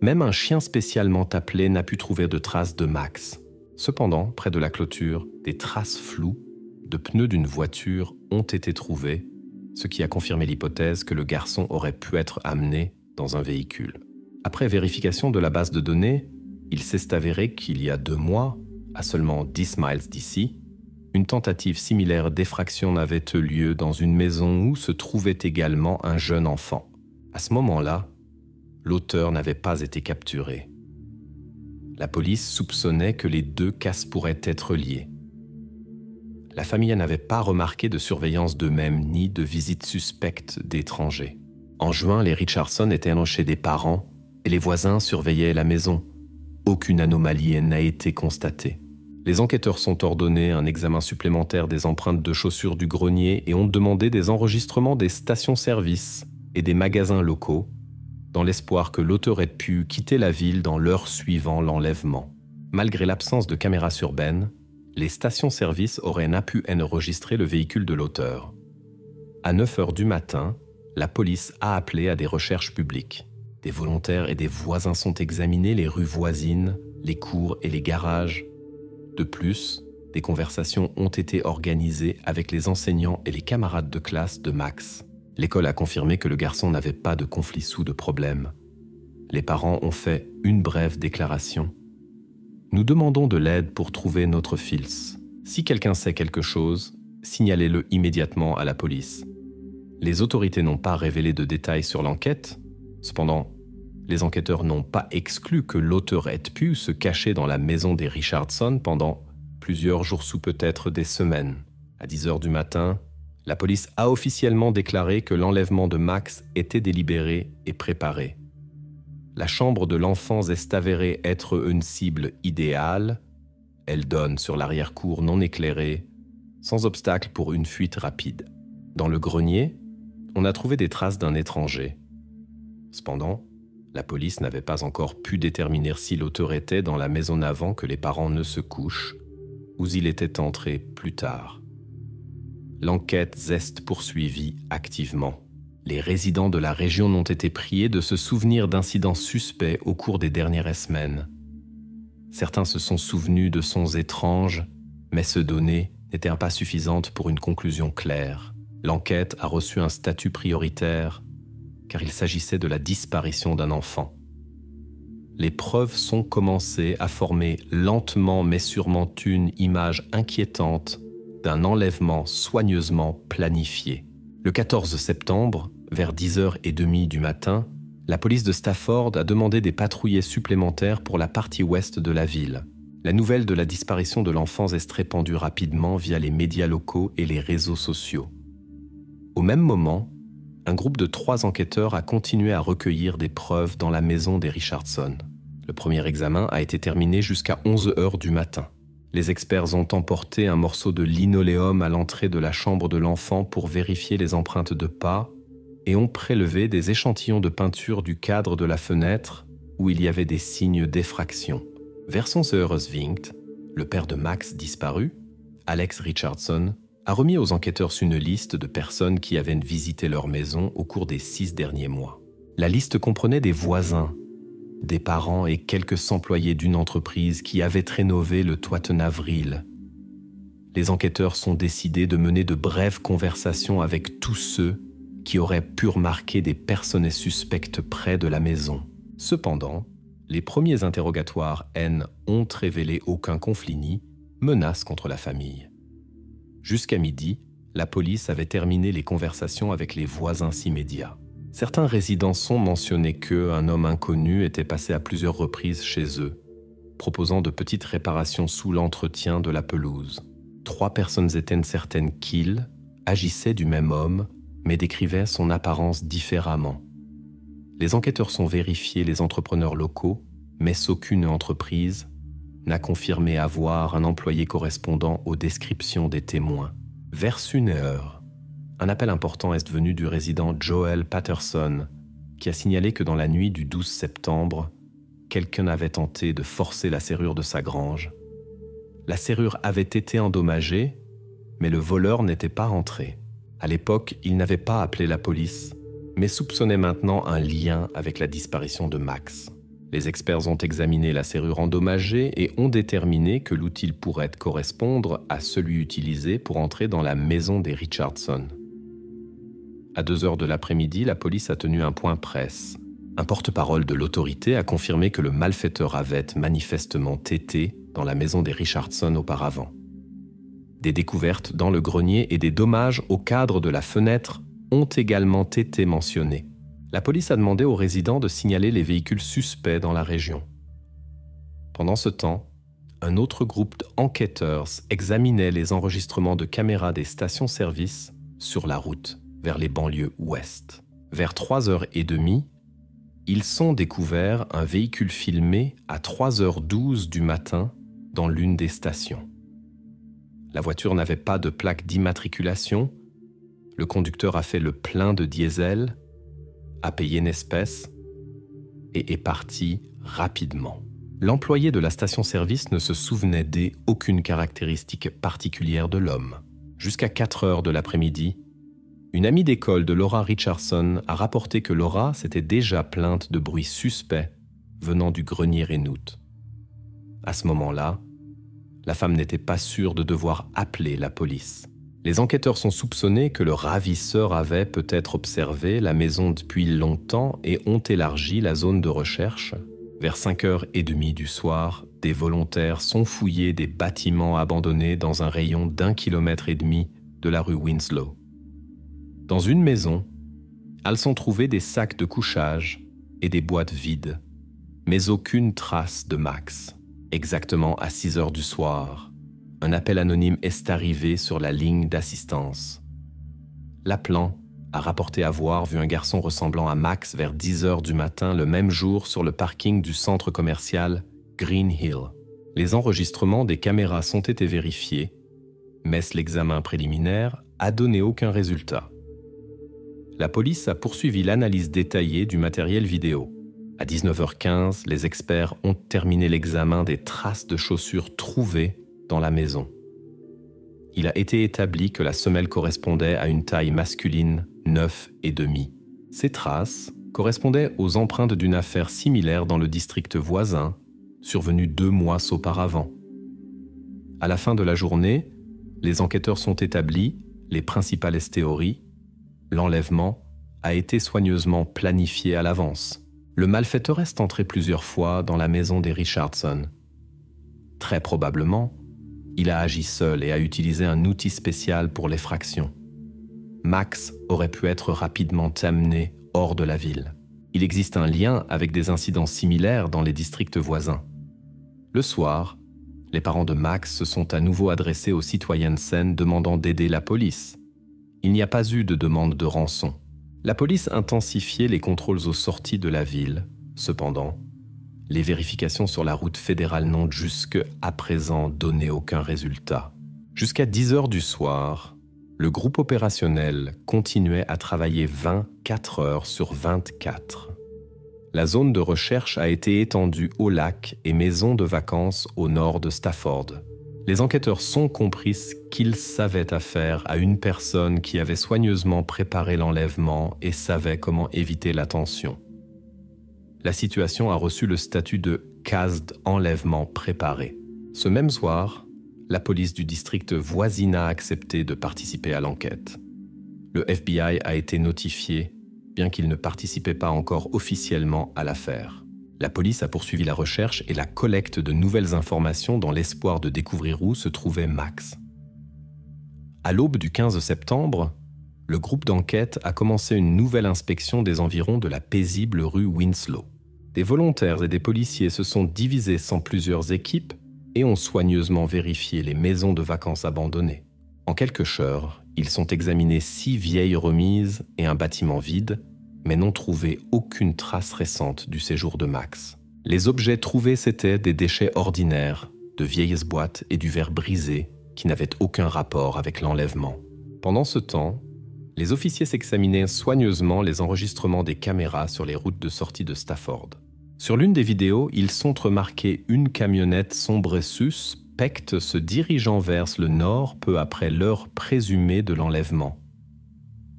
Même un chien spécialement appelé n'a pu trouver de traces de Max. Cependant, près de la clôture, des traces floues de pneus d'une voiture ont été trouvées, ce qui a confirmé l'hypothèse que le garçon aurait pu être amené dans un véhicule. Après vérification de la base de données, il s'est avéré qu'il y a 2 mois, à seulement 10 miles d'ici, une tentative similaire d'effraction avait eu lieu dans une maison où se trouvait également un jeune enfant. À ce moment-là, l'auteur n'avait pas été capturé. La police soupçonnait que les 2 cas pourraient être liés. La famille n'avait pas remarqué de surveillance d'eux-mêmes ni de visite suspecte d'étrangers. En juin, les Richardson étaient chez des parents et les voisins surveillaient la maison. Aucune anomalie n'a été constatée. Les enquêteurs sont ordonnés un examen supplémentaire des empreintes de chaussures du grenier et ont demandé des enregistrements des stations-service et des magasins locaux, dans l'espoir que l'auteur ait pu quitter la ville dans l'heure suivant l'enlèvement. Malgré l'absence de caméras urbaines, les stations-service auraient pu enregistrer le véhicule de l'auteur. À 9 heures du matin, la police a appelé à des recherches publiques. Des volontaires et des voisins sont examinés les rues voisines, les cours et les garages. De plus, des conversations ont été organisées avec les enseignants et les camarades de classe de Max. L'école a confirmé que le garçon n'avait pas de conflit ou de problème. Les parents ont fait une brève déclaration. Nous demandons de l'aide pour trouver notre fils. Si quelqu'un sait quelque chose, signalez-le immédiatement à la police. Les autorités n'ont pas révélé de détails sur l'enquête. Cependant, les enquêteurs n'ont pas exclu que l'auteur ait pu se cacher dans la maison des Richardson pendant plusieurs jours ou peut-être des semaines. À 10 heures du matin, la police a officiellement déclaré que l'enlèvement de Max était délibéré et préparé. La chambre de l'enfant est avérée être une cible idéale. Elle donne sur l'arrière-cour non éclairée, sans obstacle pour une fuite rapide. Dans le grenier, on a trouvé des traces d'un étranger. Cependant, la police n'avait pas encore pu déterminer si l'auteur était dans la maison avant que les parents ne se couchent ou s'il était entré plus tard. L'enquête est poursuivie activement. Les résidents de la région n'ont été priés de se souvenir d'incidents suspects au cours des dernières semaines. Certains se sont souvenus de sons étranges, mais ces données n'étaient pas suffisantes pour une conclusion claire. L'enquête a reçu un statut prioritaire car il s'agissait de la disparition d'un enfant. Les preuves sont commencées à former lentement mais sûrement une image inquiétante d'un enlèvement soigneusement planifié. Le 14 septembre, vers 10h30 du matin, la police de Stafford a demandé des patrouillers supplémentaires pour la partie ouest de la ville. La nouvelle de la disparition de l'enfant est répandue rapidement via les médias locaux et les réseaux sociaux. Au même moment, un groupe de 3 enquêteurs a continué à recueillir des preuves dans la maison des Richardson. Le premier examen a été terminé jusqu'à 11h du matin. Les experts ont emporté un morceau de linoléum à l'entrée de la chambre de l'enfant pour vérifier les empreintes de pas et ont prélevé des échantillons de peinture du cadre de la fenêtre où il y avait des signes d'effraction. Vers 11h20, le père de Max disparu, Alex Richardson, a remis aux enquêteurs une liste de personnes qui avaient visité leur maison au cours des 6 derniers mois. La liste comprenait des voisins, des parents et quelques employés d'une entreprise qui avaient rénové le toit en avril. Les enquêteurs sont décidés de mener de brèves conversations avec tous ceux qui auraient pu remarquer des personnes suspectes près de la maison. Cependant, les premiers interrogatoires ont révélé aucun conflit ni menace contre la famille. Jusqu'à midi, la police avait terminé les conversations avec les voisins immédiats. Certains résidents ont mentionné qu'un homme inconnu était passé à plusieurs reprises chez eux, proposant de petites réparations sous l'entretien de la pelouse. 3 personnes étaient certaines qu'il agissait du même homme, mais décrivaient son apparence différemment. Les enquêteurs ont vérifié les entrepreneurs locaux mais aucune entreprise n'a confirmé avoir un employé correspondant aux descriptions des témoins. Vers 1h, un appel important est venu du résident Joel Patterson, qui a signalé que dans la nuit du 12 septembre, quelqu'un avait tenté de forcer la serrure de sa grange. La serrure avait été endommagée, mais le voleur n'était pas rentré. À l'époque, il n'avait pas appelé la police, mais soupçonnait maintenant un lien avec la disparition de Max. Les experts ont examiné la serrure endommagée et ont déterminé que l'outil pourrait correspondre à celui utilisé pour entrer dans la maison des Richardson. À 2h de l'après-midi, la police a tenu un point presse. Un porte-parole de l'autorité a confirmé que le malfaiteur avait manifestement été dans la maison des Richardson auparavant. Des découvertes dans le grenier et des dommages au cadre de la fenêtre ont également été mentionnés. La police a demandé aux résidents de signaler les véhicules suspects dans la région. Pendant ce temps, un autre groupe d'enquêteurs examinait les enregistrements de caméras des stations-service sur la route vers les banlieues ouest. Vers 3h30, ils ont découvert un véhicule filmé à 3h12 du matin dans l'une des stations. La voiture n'avait pas de plaque d'immatriculation. Le conducteur a fait le plein de diesel, a payé une espèce et est parti rapidement. L'employé de la station-service ne se souvenait d'aucune caractéristique particulière de l'homme. Jusqu'à 4h de l'après-midi, une amie d'école de Laura Richardson a rapporté que Laura s'était déjà plainte de bruits suspects venant du grenier Renout. À ce moment-là, la femme n'était pas sûre de devoir appeler la police. Les enquêteurs sont soupçonnés que le ravisseur avait peut-être observé la maison depuis longtemps et ont élargi la zone de recherche. Vers 5h30 du soir, des volontaires sont fouillés des bâtiments abandonnés dans un rayon d'1,5 km de la rue Winslow. Dans une maison, elles ont trouvé des sacs de couchage et des boîtes vides, mais aucune trace de Max. Exactement à 6h du soir, un appel anonyme est arrivé sur la ligne d'assistance. L'appelant a rapporté avoir vu un garçon ressemblant à Max vers 10h du matin le même jour sur le parking du centre commercial Green Hill. Les enregistrements des caméras ont été vérifiés, mais l'examen préliminaire a donné aucun résultat. La police a poursuivi l'analyse détaillée du matériel vidéo. À 19h15, les experts ont terminé l'examen des traces de chaussures trouvées dans la maison. Il a été établi que la semelle correspondait à une taille masculine 9,5. Ces traces correspondaient aux empreintes d'une affaire similaire dans le district voisin, survenue 2 mois auparavant. À la fin de la journée, les enquêteurs sont établis les principales théories. L'enlèvement a été soigneusement planifié à l'avance. Le malfaiteur est entré plusieurs fois dans la maison des Richardson. Très probablement, il a agi seul et a utilisé un outil spécial pour l'effraction. Max aurait pu être rapidement amené hors de la ville. Il existe un lien avec des incidents similaires dans les districts voisins. Le soir, les parents de Max se sont à nouveau adressés aux citoyens Sen demandant d'aider la police. Il n'y a pas eu de demande de rançon. La police intensifiait les contrôles aux sorties de la ville. Cependant, les vérifications sur la route fédérale n'ont jusqu'à présent donné aucun résultat. Jusqu'à 10h du soir, le groupe opérationnel continuait à travailler 24 heures sur 24. La zone de recherche a été étendue aux lacs et maisons de vacances au nord de Stafford. Les enquêteurs sont compris qu'ils savaient affaire à une personne qui avait soigneusement préparé l'enlèvement et savait comment éviter l'attention. La situation a reçu le statut de cas d'enlèvement préparé. Ce même soir, la police du district voisin a accepté de participer à l'enquête. Le FBI a été notifié, bien qu'il ne participait pas encore officiellement à l'affaire. La police a poursuivi la recherche et la collecte de nouvelles informations dans l'espoir de découvrir où se trouvait Max. À l'aube du 15 septembre, le groupe d'enquête a commencé une nouvelle inspection des environs de la paisible rue Winslow. Des volontaires et des policiers se sont divisés en plusieurs équipes et ont soigneusement vérifié les maisons de vacances abandonnées. En quelques heures, ils ont examiné 6 vieilles remises et un bâtiment vide, mais n'ont trouvé aucune trace récente du séjour de Max. Les objets trouvés, c'étaient des déchets ordinaires, de vieilles boîtes et du verre brisé qui n'avaient aucun rapport avec l'enlèvement. Pendant ce temps, les officiers s'examinaient soigneusement les enregistrements des caméras sur les routes de sortie de Stafford. Sur l'une des vidéos, ils sont remarqués une camionnette sombre et suspecte se dirigeant vers le nord peu après l'heure présumée de l'enlèvement.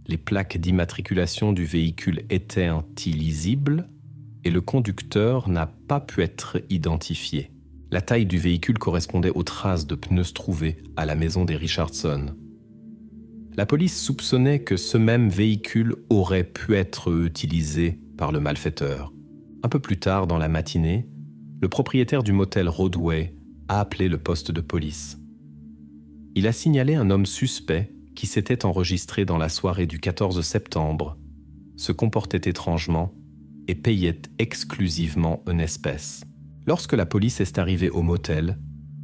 Les plaques d'immatriculation du véhicule étaient illisibles et le conducteur n'a pas pu être identifié. La taille du véhicule correspondait aux traces de pneus trouvées à la maison des Richardson. La police soupçonnait que ce même véhicule aurait pu être utilisé par le malfaiteur. Un peu plus tard dans la matinée, le propriétaire du motel Rodway a appelé le poste de police. Il a signalé un homme suspect qui s'était enregistré dans la soirée du 14 septembre, se comportait étrangement et payait exclusivement en espèces. Lorsque la police est arrivée au motel,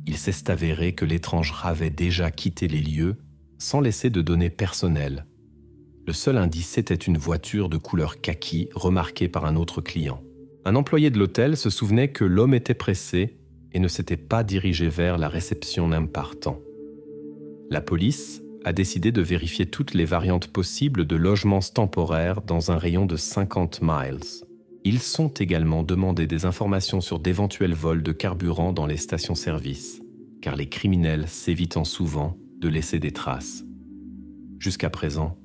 il s'est avéré que l'étranger avait déjà quitté les lieux sans laisser de données personnelles. Le seul indice était une voiture de couleur kaki remarquée par un autre client. Un employé de l'hôtel se souvenait que l'homme était pressé et ne s'était pas dirigé vers la réception d'un partant. La police a décidé de vérifier toutes les variantes possibles de logements temporaires dans un rayon de 50 miles. Ils sont également demandé des informations sur d'éventuels vols de carburant dans les stations-service, car les criminels s'évitant souvent de laisser des traces. Jusqu'à présent,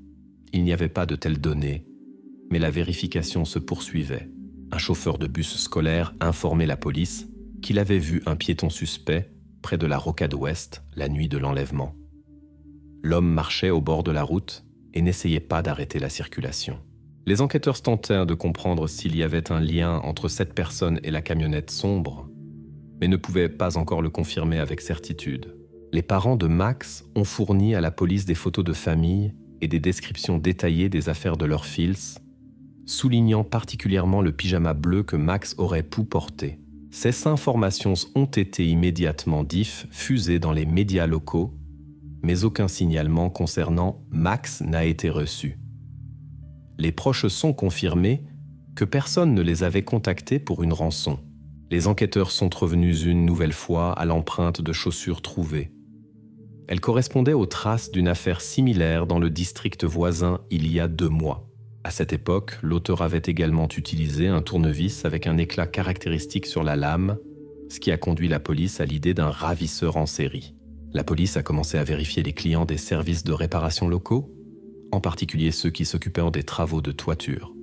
il n'y avait pas de telles données, mais la vérification se poursuivait. Un chauffeur de bus scolaire informait la police qu'il avait vu un piéton suspect près de la rocade ouest la nuit de l'enlèvement. L'homme marchait au bord de la route et n'essayait pas d'arrêter la circulation. Les enquêteurs tentèrent de comprendre s'il y avait un lien entre cette personne et la camionnette sombre, mais ne pouvaient pas encore le confirmer avec certitude. Les parents de Max ont fourni à la police des photos de famille et des descriptions détaillées des affaires de leurs fils, soulignant particulièrement le pyjama bleu que Max aurait pu porter. Ces informations ont été immédiatement diffusées dans les médias locaux, mais aucun signalement concernant Max n'a été reçu. Les proches sont confirmés que personne ne les avait contactés pour une rançon. Les enquêteurs sont revenus une nouvelle fois à l'empreinte de chaussures trouvées. Elle correspondait aux traces d'une affaire similaire dans le district voisin il y a 2 mois. À cette époque, l'auteur avait également utilisé un tournevis avec un éclat caractéristique sur la lame, ce qui a conduit la police à l'idée d'un ravisseur en série. La police a commencé à vérifier les clients des services de réparation locaux, en particulier ceux qui s'occupaient des travaux de toiture.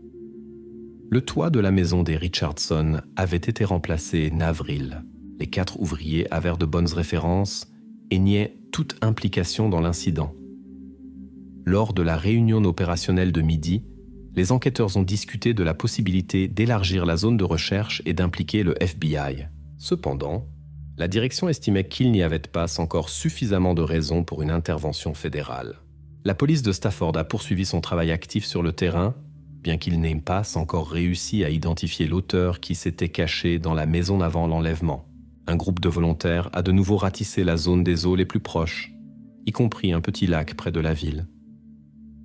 Le toit de la maison des Richardson avait été remplacé en avril. Les 4 ouvriers avaient de bonnes références et niaient toute implication dans l'incident. Lors de la réunion opérationnelle de midi, les enquêteurs ont discuté de la possibilité d'élargir la zone de recherche et d'impliquer le FBI. Cependant, la direction estimait qu'il n'y avait pas encore suffisamment de raisons pour une intervention fédérale. La police de Stafford a poursuivi son travail actif sur le terrain, bien qu'il n'ait pas encore réussi à identifier l'auteur qui s'était caché dans la maison avant l'enlèvement. Un groupe de volontaires a de nouveau ratissé la zone des eaux les plus proches, y compris un petit lac près de la ville.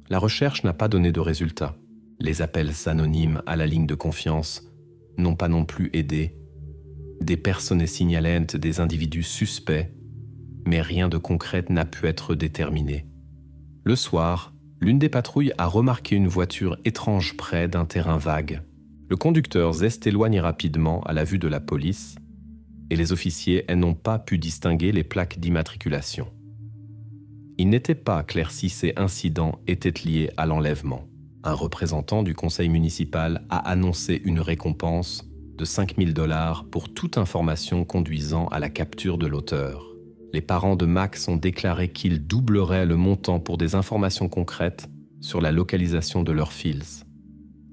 La recherche n'a pas donné de résultats. Les appels anonymes à la ligne de confiance n'ont pas non plus aidé. Des personnes signalaient des individus suspects, mais rien de concret n'a pu être déterminé. Le soir, l'une des patrouilles a remarqué une voiture étrange près d'un terrain vague. Le conducteur s'éloigne rapidement à la vue de la police et les officiers n'ont pas pu distinguer les plaques d'immatriculation. Il n'était pas clair si ces incidents étaient liés à l'enlèvement. Un représentant du conseil municipal a annoncé une récompense de 5 000 $ pour toute information conduisant à la capture de l'auteur. Les parents de Max ont déclaré qu'ils doubleraient le montant pour des informations concrètes sur la localisation de leurs fils.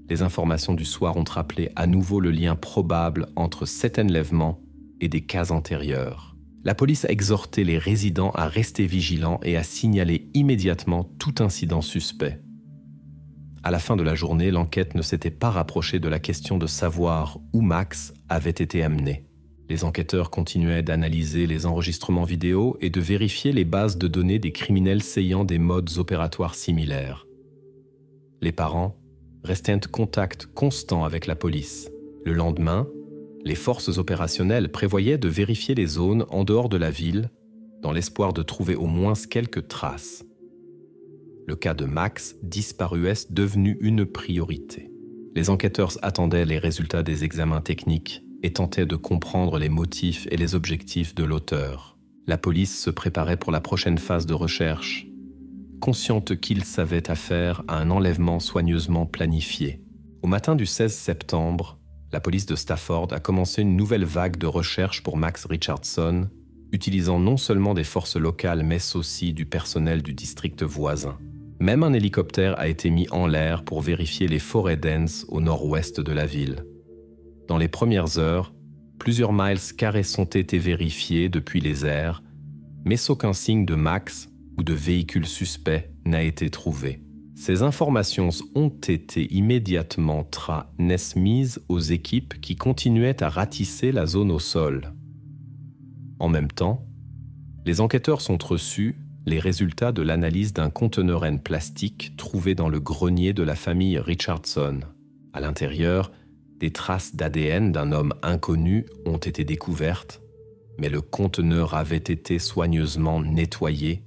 Les informations du soir ont rappelé à nouveau le lien probable entre cet enlèvement et des cas antérieurs. La police a exhorté les résidents à rester vigilants et à signaler immédiatement tout incident suspect. À la fin de la journée, l'enquête ne s'était pas rapprochée de la question de savoir où Max avait été amené. Les enquêteurs continuaient d'analyser les enregistrements vidéo et de vérifier les bases de données des criminels ayant des modes opératoires similaires. Les parents restaient en contact constant avec la police. Le lendemain, Les forces opérationnelles prévoyaient de vérifier les zones en dehors de la ville, dans l'espoir de trouver au moins quelques traces. Le cas de Max, disparu, est devenu une priorité. Les enquêteurs attendaient les résultats des examens techniques et tentaient de comprendre les motifs et les objectifs de l'auteur. La police se préparait pour la prochaine phase de recherche, consciente qu'ils savaient affaire à un enlèvement soigneusement planifié. Au matin du 16 septembre, la police de Stafford a commencé une nouvelle vague de recherche pour Max Richardson, utilisant non seulement des forces locales mais aussi du personnel du district voisin. Même un hélicoptère a été mis en l'air pour vérifier les forêts denses au nord-ouest de la ville. Dans les premières heures, plusieurs miles carrés ont été vérifiés depuis les airs, mais aucun signe de Max ou de véhicule suspect n'a été trouvé. Ces informations ont été immédiatement transmises aux équipes qui continuaient à ratisser la zone au sol. En même temps, les enquêteurs ont reçu les résultats de l'analyse d'un conteneur en plastique trouvé dans le grenier de la famille Richardson. À l'intérieur, des traces d'ADN d'un homme inconnu ont été découvertes, mais le conteneur avait été soigneusement nettoyé,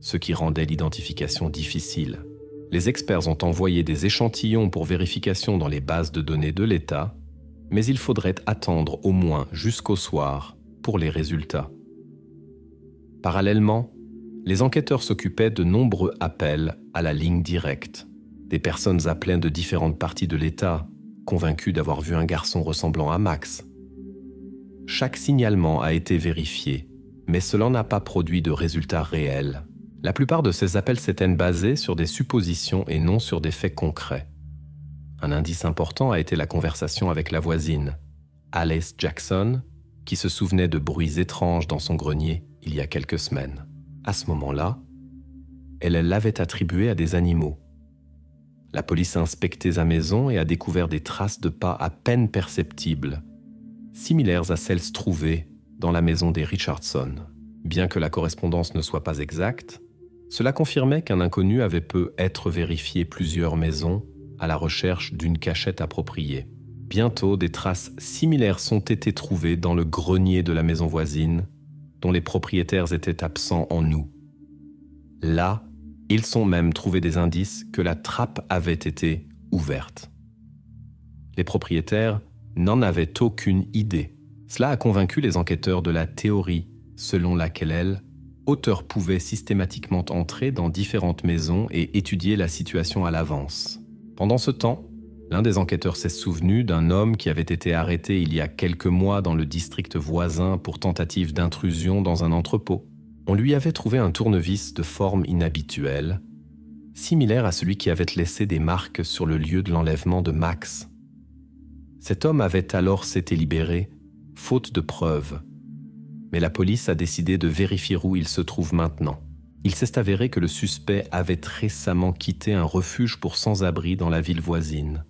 ce qui rendait l'identification difficile. Les experts ont envoyé des échantillons pour vérification dans les bases de données de l'État, mais il faudrait attendre au moins jusqu'au soir pour les résultats. Parallèlement, les enquêteurs s'occupaient de nombreux appels à la ligne directe. Des personnes appelaient de différentes parties de l'État, convaincues d'avoir vu un garçon ressemblant à Max. Chaque signalement a été vérifié, mais cela n'a pas produit de résultats réels. La plupart de ces appels s'étaient basés sur des suppositions et non sur des faits concrets. Un indice important a été la conversation avec la voisine, Alice Jackson, qui se souvenait de bruits étranges dans son grenier il y a quelques semaines. À ce moment-là, elle l'avait attribué à des animaux. La police a inspecté sa maison et a découvert des traces de pas à peine perceptibles, similaires à celles trouvées dans la maison des Richardson. Bien que la correspondance ne soit pas exacte, cela confirmait qu'un inconnu avait pu être vérifié plusieurs maisons à la recherche d'une cachette appropriée. Bientôt, des traces similaires ont été trouvées dans le grenier de la maison voisine, dont les propriétaires étaient absents en août. Là, ils ont même trouvé des indices que la trappe avait été ouverte. Les propriétaires n'en avaient aucune idée. Cela a convaincu les enquêteurs de la théorie selon laquelle l'auteur pouvait systématiquement entrer dans différentes maisons et étudier la situation à l'avance. Pendant ce temps, l'un des enquêteurs s'est souvenu d'un homme qui avait été arrêté il y a quelques mois dans le district voisin pour tentative d'intrusion dans un entrepôt. On lui avait trouvé un tournevis de forme inhabituelle, similaire à celui qui avait laissé des marques sur le lieu de l'enlèvement de Max. Cet homme avait alors été libéré, faute de preuves. Mais la police a décidé de vérifier où il se trouve maintenant. Il s'est avéré que le suspect avait récemment quitté un refuge pour sans-abri dans la ville voisine.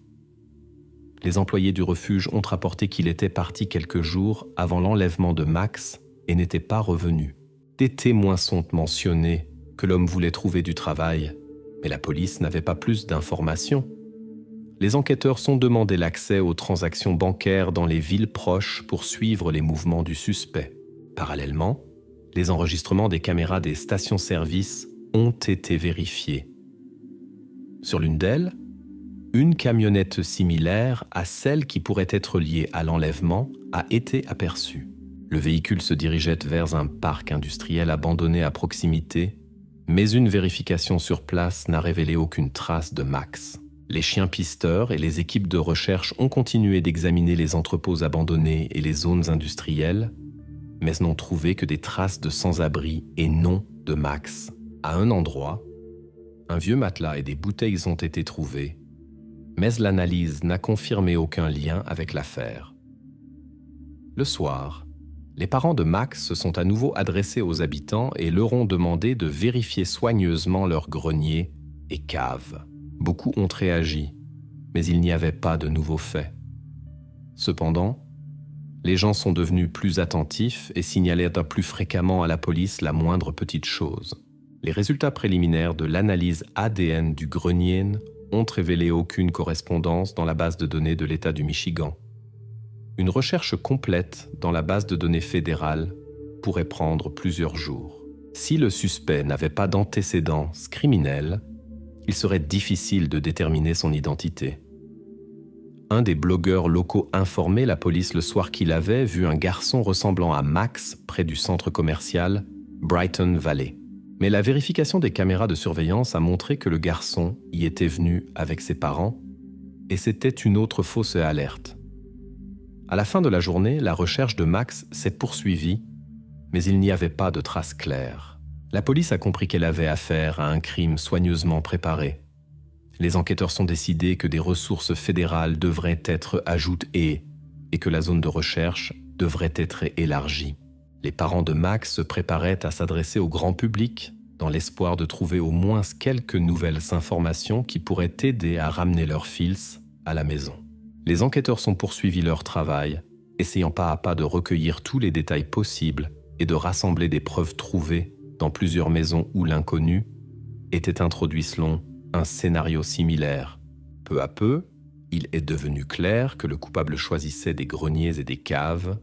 Les employés du refuge ont rapporté qu'il était parti quelques jours avant l'enlèvement de Max et n'était pas revenu. Des témoins sont mentionnés que l'homme voulait trouver du travail, mais la police n'avait pas plus d'informations. Les enquêteurs ont demandé l'accès aux transactions bancaires dans les villes proches pour suivre les mouvements du suspect. Parallèlement, les enregistrements des caméras des stations-service ont été vérifiés. Sur l'une d'elles, une camionnette similaire à celle qui pourrait être liée à l'enlèvement a été aperçue. Le véhicule se dirigeait vers un parc industriel abandonné à proximité, mais une vérification sur place n'a révélé aucune trace de Max. Les chiens pisteurs et les équipes de recherche ont continué d'examiner les entrepôts abandonnés et les zones industrielles, mais n'ont trouvé que des traces de sans-abri et non de Max. À un endroit, un vieux matelas et des bouteilles ont été trouvés, mais l'analyse n'a confirmé aucun lien avec l'affaire. Le soir, les parents de Max se sont à nouveau adressés aux habitants et leur ont demandé de vérifier soigneusement leurs greniers et caves. Beaucoup ont réagi, mais il n'y avait pas de nouveaux faits. Cependant, les gens sont devenus plus attentifs et signalèrent plus fréquemment à la police la moindre petite chose. Les résultats préliminaires de l'analyse ADN du grenier ont révélé aucune correspondance dans la base de données de l'État du Michigan. Une recherche complète dans la base de données fédérale pourrait prendre plusieurs jours. Si le suspect n'avait pas d'antécédents criminels, il serait difficile de déterminer son identité. Un des blogueurs locaux informait la police le soir qu'il avait vu un garçon ressemblant à Max près du centre commercial Brighton Valley. Mais la vérification des caméras de surveillance a montré que le garçon y était venu avec ses parents et c'était une autre fausse alerte. À la fin de la journée, la recherche de Max s'est poursuivie, mais il n'y avait pas de traces claires. La police a compris qu'elle avait affaire à un crime soigneusement préparé. Les enquêteurs sont décidés que des ressources fédérales devraient être ajoutées et que la zone de recherche devrait être élargie. Les parents de Max se préparaient à s'adresser au grand public dans l'espoir de trouver au moins quelques nouvelles informations qui pourraient aider à ramener leur fils à la maison. Les enquêteurs sont poursuivis leur travail, essayant pas à pas de recueillir tous les détails possibles et de rassembler des preuves trouvées dans plusieurs maisons où l'inconnu était introduit selon un scénario similaire. Peu à peu, il est devenu clair que le coupable choisissait des greniers et des caves,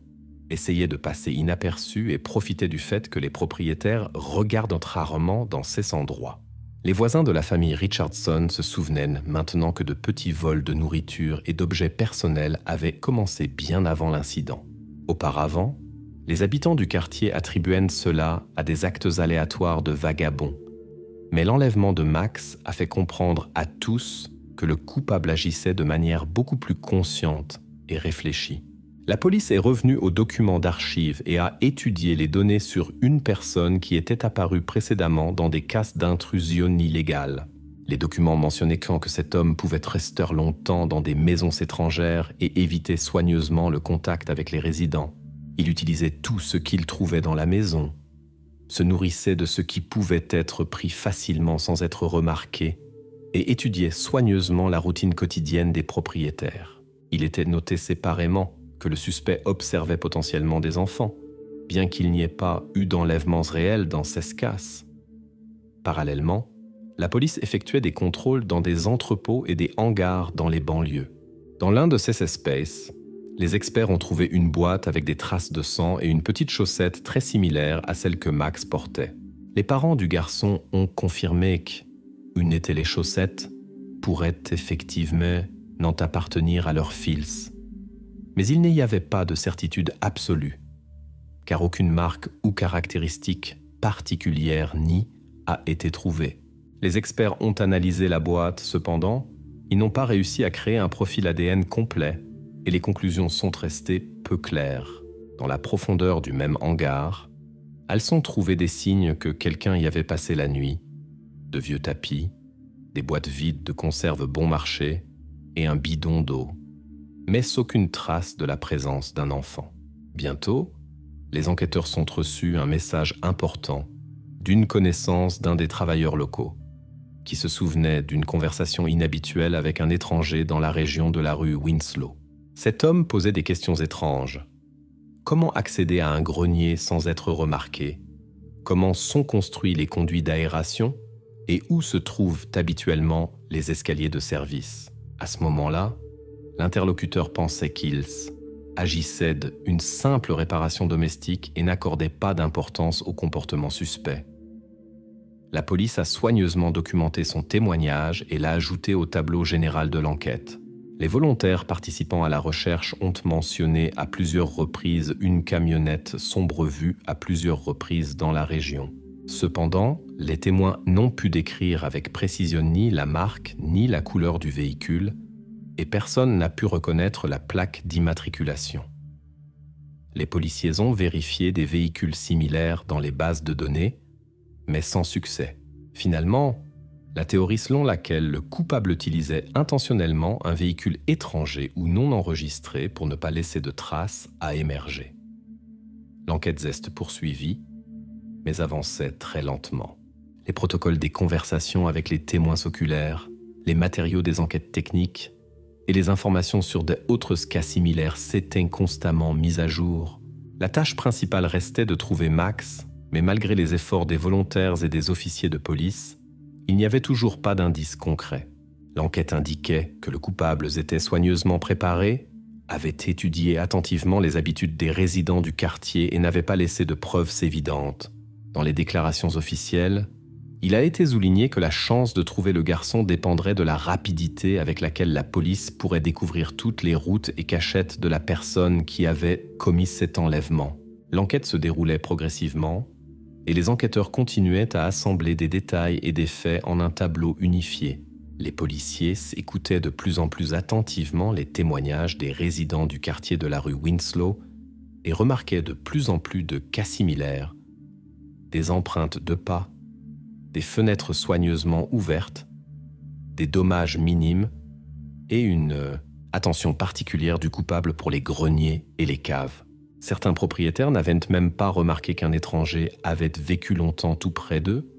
essayait de passer inaperçu et profitait du fait que les propriétaires regardent rarement dans ces endroits. Les voisins de la famille Richardson se souvenaient maintenant que de petits vols de nourriture et d'objets personnels avaient commencé bien avant l'incident. Auparavant, les habitants du quartier attribuaient cela à des actes aléatoires de vagabonds. Mais l'enlèvement de Max a fait comprendre à tous que le coupable agissait de manière beaucoup plus consciente et réfléchie. La police est revenue aux documents d'archives et a étudié les données sur une personne qui était apparue précédemment dans des cas d'intrusion illégale. Les documents mentionnaient que cet homme pouvait rester longtemps dans des maisons étrangères et éviter soigneusement le contact avec les résidents. Il utilisait tout ce qu'il trouvait dans la maison, se nourrissait de ce qui pouvait être pris facilement sans être remarqué et étudiait soigneusement la routine quotidienne des propriétaires. Il était noté séparément que le suspect observait potentiellement des enfants, bien qu'il n'y ait pas eu d'enlèvements réels dans ces cas. Parallèlement, la police effectuait des contrôles dans des entrepôts et des hangars dans les banlieues. Dans l'un de ces espaces, les experts ont trouvé une boîte avec des traces de sang et une petite chaussette très similaire à celle que Max portait. Les parents du garçon ont confirmé qu'une étaient les chaussettes pourraient effectivement n'en appartenir à leur fils. Mais il n'y avait pas de certitude absolue, car aucune marque ou caractéristique particulière ni a été trouvée. Les experts ont analysé la boîte, cependant, ils n'ont pas réussi à créer un profil ADN complet et les conclusions sont restées peu claires. Dans la profondeur du même hangar, elles sont trouvées des signes que quelqu'un y avait passé la nuit, de vieux tapis, des boîtes vides de conserve bon marché et un bidon d'eau, mais aucune trace de la présence d'un enfant. Bientôt, les enquêteurs sont reçus un message important d'une connaissance d'un des travailleurs locaux, qui se souvenait d'une conversation inhabituelle avec un étranger dans la région de la rue Winslow. Cet homme posait des questions étranges. Comment accéder à un grenier sans être remarqué? Comment sont construits les conduits d'aération? Et où se trouvent habituellement les escaliers de service? À ce moment-là, l'interlocuteur pensait qu'ils agissaient d'une simple réparation domestique et n'accordaient pas d'importance au comportement suspect. La police a soigneusement documenté son témoignage et l'a ajouté au tableau général de l'enquête. Les volontaires participant à la recherche ont mentionné à plusieurs reprises une camionnette sombre vue à plusieurs reprises dans la région. Cependant, les témoins n'ont pu décrire avec précision ni la marque ni la couleur du véhicule et personne n'a pu reconnaître la plaque d'immatriculation. Les policiers ont vérifié des véhicules similaires dans les bases de données, mais sans succès. Finalement, la théorie selon laquelle le coupable utilisait intentionnellement un véhicule étranger ou non enregistré pour ne pas laisser de traces a émergé. L'enquête est poursuivie, mais avançait très lentement. Les protocoles des conversations avec les témoins oculaires, les matériaux des enquêtes techniques et les informations sur d'autres cas similaires s'étaient constamment mis à jour. La tâche principale restait de trouver Max, mais malgré les efforts des volontaires et des officiers de police, il n'y avait toujours pas d'indices concrets. L'enquête indiquait que le coupable était soigneusement préparé, avait étudié attentivement les habitudes des résidents du quartier et n'avait pas laissé de preuves évidentes. Dans les déclarations officielles, il a été souligné que la chance de trouver le garçon dépendrait de la rapidité avec laquelle la police pourrait découvrir toutes les routes et cachettes de la personne qui avait commis cet enlèvement. L'enquête se déroulait progressivement et les enquêteurs continuaient à assembler des détails et des faits en un tableau unifié. Les policiers écoutaient de plus en plus attentivement les témoignages des résidents du quartier de la rue Winslow et remarquaient de plus en plus de cas similaires, des empreintes de pas, des fenêtres soigneusement ouvertes, des dommages minimes et une attention particulière du coupable pour les greniers et les caves. Certains propriétaires n'avaient même pas remarqué qu'un étranger avait vécu longtemps tout près d'eux.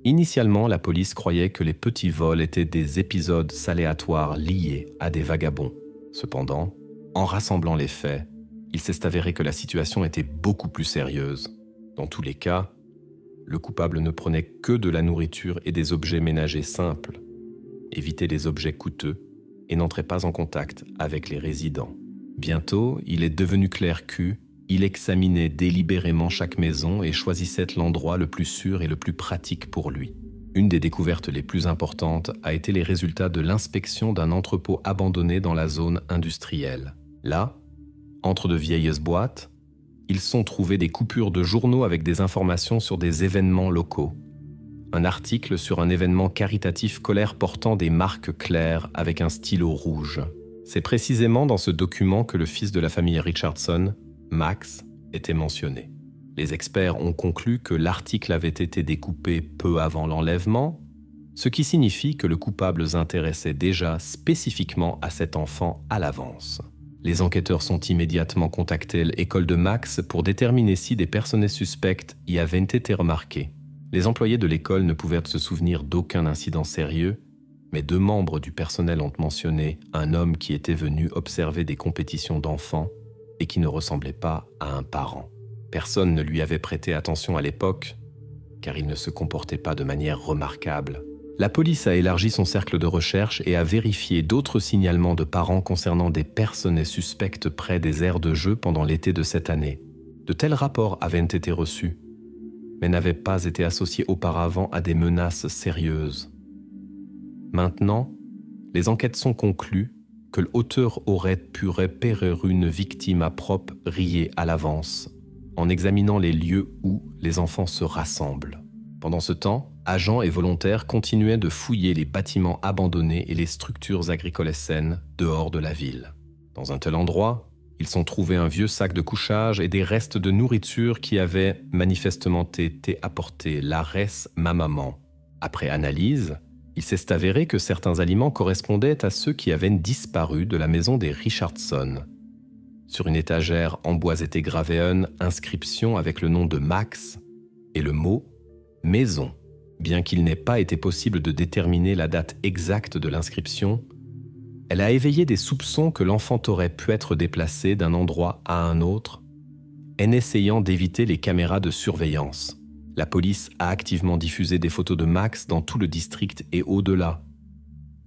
Initialement, la police croyait que les petits vols étaient des épisodes aléatoires liés à des vagabonds. Cependant, en rassemblant les faits, il s'est avéré que la situation était beaucoup plus sérieuse. Dans tous les cas, le coupable ne prenait que de la nourriture et des objets ménagers simples, évitait les objets coûteux et n'entrait pas en contact avec les résidents. Bientôt, il est devenu clair qu'il examinait délibérément chaque maison et choisissait l'endroit le plus sûr et le plus pratique pour lui. Une des découvertes les plus importantes a été les résultats de l'inspection d'un entrepôt abandonné dans la zone industrielle. Là, entre de vieilles boîtes, ils sont trouvés des coupures de journaux avec des informations sur des événements locaux. Un article sur un événement caritatif scolaire portant des marques claires avec un stylo rouge. C'est précisément dans ce document que le fils de la famille Richardson, Max, était mentionné. Les experts ont conclu que l'article avait été découpé peu avant l'enlèvement, ce qui signifie que le coupable s'intéressait déjà spécifiquement à cet enfant à l'avance. Les enquêteurs sont immédiatement contactés l'école de Max pour déterminer si des personnes suspectes y avaient été remarquées. Les employés de l'école ne pouvaient se souvenir d'aucun incident sérieux, mais 2 membres du personnel ont mentionné un homme qui était venu observer des compétitions d'enfants et qui ne ressemblait pas à un parent. Personne ne lui avait prêté attention à l'époque, car il ne se comportait pas de manière remarquable. La police a élargi son cercle de recherche et a vérifié d'autres signalements de parents concernant des personnes suspectes près des aires de jeu pendant l'été de cette année. De tels rapports avaient été reçus, mais n'avaient pas été associés auparavant à des menaces sérieuses. Maintenant, les enquêtes sont conclues que l'auteur aurait pu repérer une victime appropriée à l'avance, en examinant les lieux où les enfants se rassemblent. Pendant ce temps, agents et volontaires continuaient de fouiller les bâtiments abandonnés et les structures agricoles saines dehors de la ville. Dans un tel endroit, ils ont trouvé un vieux sac de couchage et des restes de nourriture qui avaient manifestement été apportés la res mamamment. Après analyse, il s'est avéré que certains aliments correspondaient à ceux qui avaient disparu de la maison des Richardson. Sur une étagère en bois était gravée une inscription avec le nom de Max et le mot « maison ». Bien qu'il n'ait pas été possible de déterminer la date exacte de l'inscription, elle a éveillé des soupçons que l'enfant aurait pu être déplacé d'un endroit à un autre en essayant d'éviter les caméras de surveillance. La police a activement diffusé des photos de Max dans tout le district et au-delà.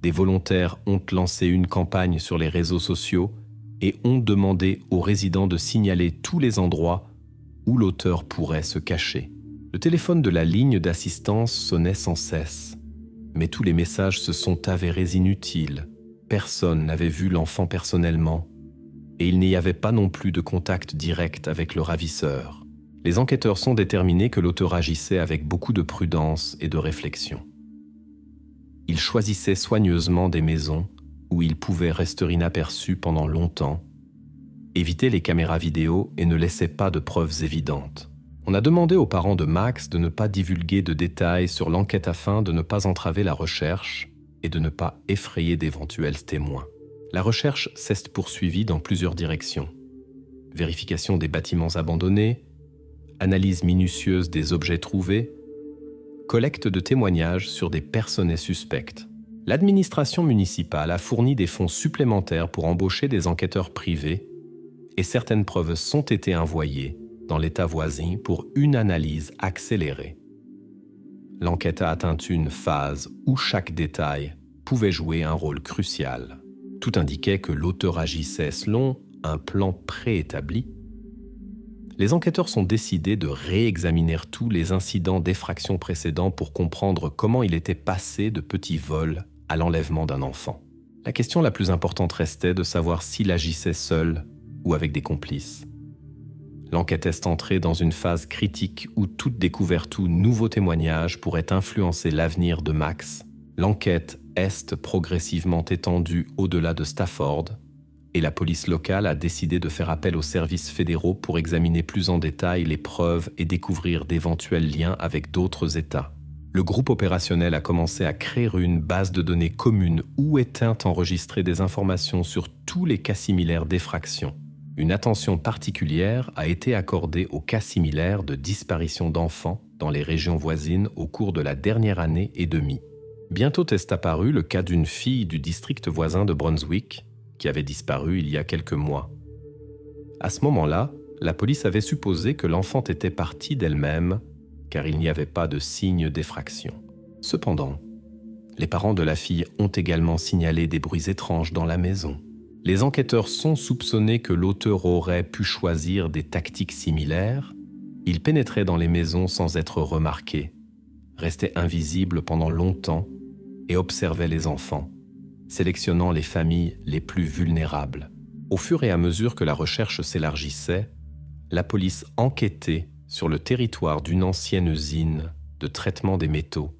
Des volontaires ont lancé une campagne sur les réseaux sociaux et ont demandé aux résidents de signaler tous les endroits où l'auteur pourrait se cacher. Le téléphone de la ligne d'assistance sonnait sans cesse, mais tous les messages se sont avérés inutiles. Personne n'avait vu l'enfant personnellement, et il n'y avait pas non plus de contact direct avec le ravisseur. Les enquêteurs sont déterminés que l'auteur agissait avec beaucoup de prudence et de réflexion. Il choisissait soigneusement des maisons où il pouvait rester inaperçu pendant longtemps, évitait les caméras vidéo et ne laissait pas de preuves évidentes. On a demandé aux parents de Max de ne pas divulguer de détails sur l'enquête afin de ne pas entraver la recherche et de ne pas effrayer d'éventuels témoins. La recherche s'est poursuivie dans plusieurs directions. Vérification des bâtiments abandonnés, analyse minutieuse des objets trouvés, collecte de témoignages sur des personnes suspectes. L'administration municipale a fourni des fonds supplémentaires pour embaucher des enquêteurs privés et certaines preuves sont été envoyées dans l'État voisin pour une analyse accélérée. L'enquête a atteint une phase où chaque détail pouvait jouer un rôle crucial. Tout indiquait que l'auteur agissait selon un plan préétabli. Les enquêteurs sont décidés de réexaminer tous les incidents d'effraction précédents pour comprendre comment il était passé de petits vols à l'enlèvement d'un enfant. La question la plus importante restait de savoir s'il agissait seul ou avec des complices. L'enquête est entrée dans une phase critique où toute découverte ou nouveau témoignage pourrait influencer l'avenir de Max. L'enquête est progressivement étendue au-delà de Stafford et la police locale a décidé de faire appel aux services fédéraux pour examiner plus en détail les preuves et découvrir d'éventuels liens avec d'autres États. Le groupe opérationnel a commencé à créer une base de données commune où étaient enregistrées des informations sur tous les cas similaires d'effraction. Une attention particulière a été accordée aux cas similaires de disparition d'enfants dans les régions voisines au cours de la dernière année et demie. Bientôt est apparu le cas d'une fille du district voisin de Brunswick qui avait disparu il y a quelques mois. À ce moment-là, la police avait supposé que l'enfant était partie d'elle-même car il n'y avait pas de signe d'effraction. Cependant, les parents de la fille ont également signalé des bruits étranges dans la maison. Les enquêteurs sont soupçonnés que l'auteur aurait pu choisir des tactiques similaires. Il pénétrait dans les maisons sans être remarqué, restait invisible pendant longtemps et observait les enfants, sélectionnant les familles les plus vulnérables. Au fur et à mesure que la recherche s'élargissait, la police enquêtait sur le territoire d'une ancienne usine de traitement des métaux,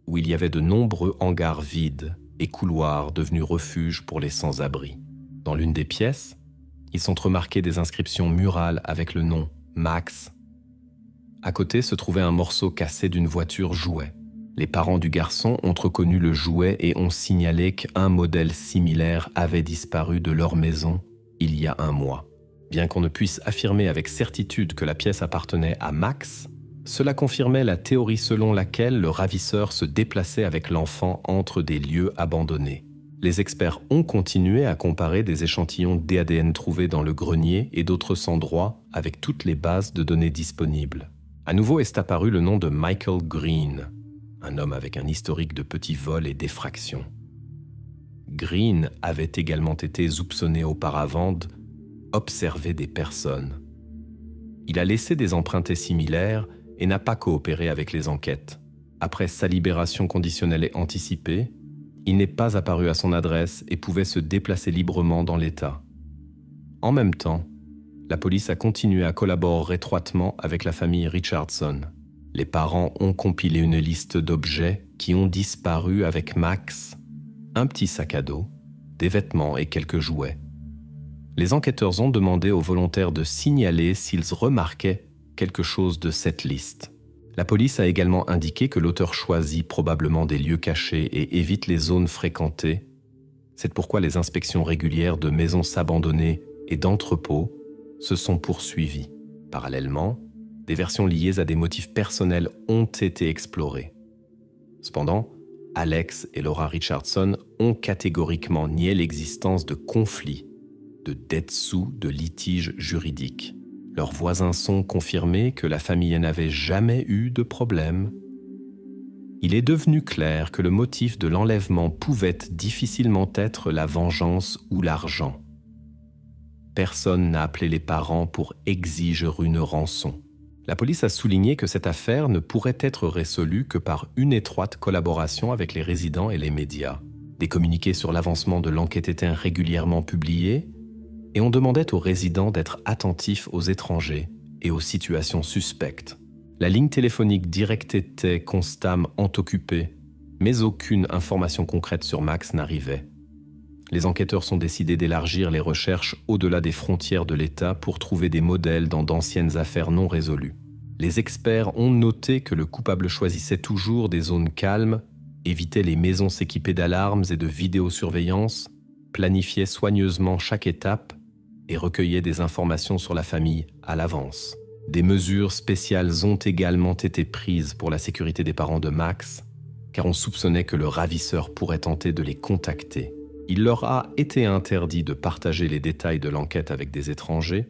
où il y avait de nombreux hangars vides et couloirs devenus refuges pour les sans-abri. Dans l'une des pièces, ils sont remarqués des inscriptions murales avec le nom Max. À côté se trouvait un morceau cassé d'une voiture jouet. Les parents du garçon ont reconnu le jouet et ont signalé qu'un modèle similaire avait disparu de leur maison il y a un mois. Bien qu'on ne puisse affirmer avec certitude que la pièce appartenait à Max, cela confirmait la théorie selon laquelle le ravisseur se déplaçait avec l'enfant entre des lieux abandonnés. Les experts ont continué à comparer des échantillons d'ADN trouvés dans le grenier et d'autres endroits avec toutes les bases de données disponibles. À nouveau est apparu le nom de Michael Green, un homme avec un historique de petits vols et d'effraction. Green avait également été soupçonné auparavant d'observer des personnes. Il a laissé des empreintes similaires et n'a pas coopéré avec les enquêtes. Après sa libération conditionnelle et anticipée, il n'est pas apparu à son adresse et pouvait se déplacer librement dans l'État. En même temps, la police a continué à collaborer étroitement avec la famille Richardson. Les parents ont compilé une liste d'objets qui ont disparu avec Max, un petit sac à dos, des vêtements et quelques jouets. Les enquêteurs ont demandé aux volontaires de signaler s'ils remarquaient quelque chose de cette liste. La police a également indiqué que l'auteur choisit probablement des lieux cachés et évite les zones fréquentées. C'est pourquoi les inspections régulières de maisons abandonnées et d'entrepôts se sont poursuivies. Parallèlement, des versions liées à des motifs personnels ont été explorées. Cependant, Alex et Laura Richardson ont catégoriquement nié l'existence de conflits, de dettes sous, de litiges juridiques. Leurs voisins sont confirmés que la famille n'avait jamais eu de problème. Il est devenu clair que le motif de l'enlèvement pouvait difficilement être la vengeance ou l'argent. Personne n'a appelé les parents pour exiger une rançon. La police a souligné que cette affaire ne pourrait être résolue que par une étroite collaboration avec les résidents et les médias. Des communiqués sur l'avancement de l'enquête étaient régulièrement publiés et on demandait aux résidents d'être attentifs aux étrangers et aux situations suspectes. La ligne téléphonique directe était constamment occupée, mais aucune information concrète sur Max n'arrivait. Les enquêteurs sont décidés d'élargir les recherches au-delà des frontières de l'État pour trouver des modèles dans d'anciennes affaires non résolues. Les experts ont noté que le coupable choisissait toujours des zones calmes, évitait les maisons s'équiper d'alarmes et de vidéosurveillance, planifiait soigneusement chaque étape et recueillait des informations sur la famille à l'avance. Des mesures spéciales ont également été prises pour la sécurité des parents de Max, car on soupçonnait que le ravisseur pourrait tenter de les contacter. Il leur a été interdit de partager les détails de l'enquête avec des étrangers,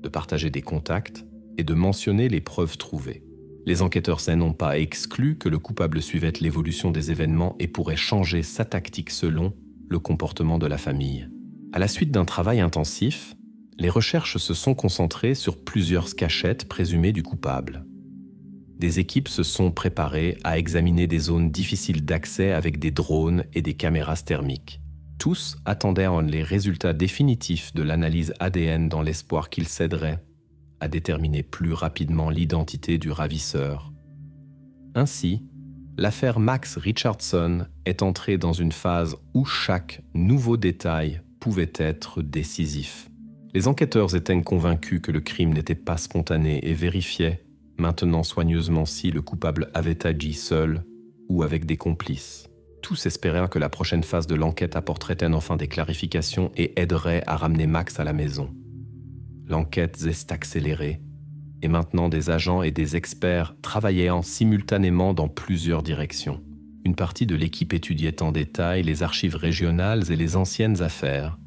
de partager des contacts et de mentionner les preuves trouvées. Les enquêteurs n'ont pas exclu que le coupable suivait l'évolution des événements et pourrait changer sa tactique selon le comportement de la famille. À la suite d'un travail intensif, les recherches se sont concentrées sur plusieurs cachettes présumées du coupable. Des équipes se sont préparées à examiner des zones difficiles d'accès avec des drones et des caméras thermiques. Tous attendaient les résultats définitifs de l'analyse ADN dans l'espoir qu'ils s'aideraient à déterminer plus rapidement l'identité du ravisseur. Ainsi, l'affaire Max Richardson est entrée dans une phase où chaque nouveau détail pouvait être décisif. Les enquêteurs étaient convaincus que le crime n'était pas spontané et vérifiaient maintenant soigneusement si le coupable avait agi seul ou avec des complices. Tous espéraient que la prochaine phase de l'enquête apporterait enfin des clarifications et aiderait à ramener Max à la maison. L'enquête s'est accélérée et maintenant des agents et des experts travaillaient simultanément dans plusieurs directions. Une partie de l'équipe étudiait en détail les archives régionales et les anciennes affaires,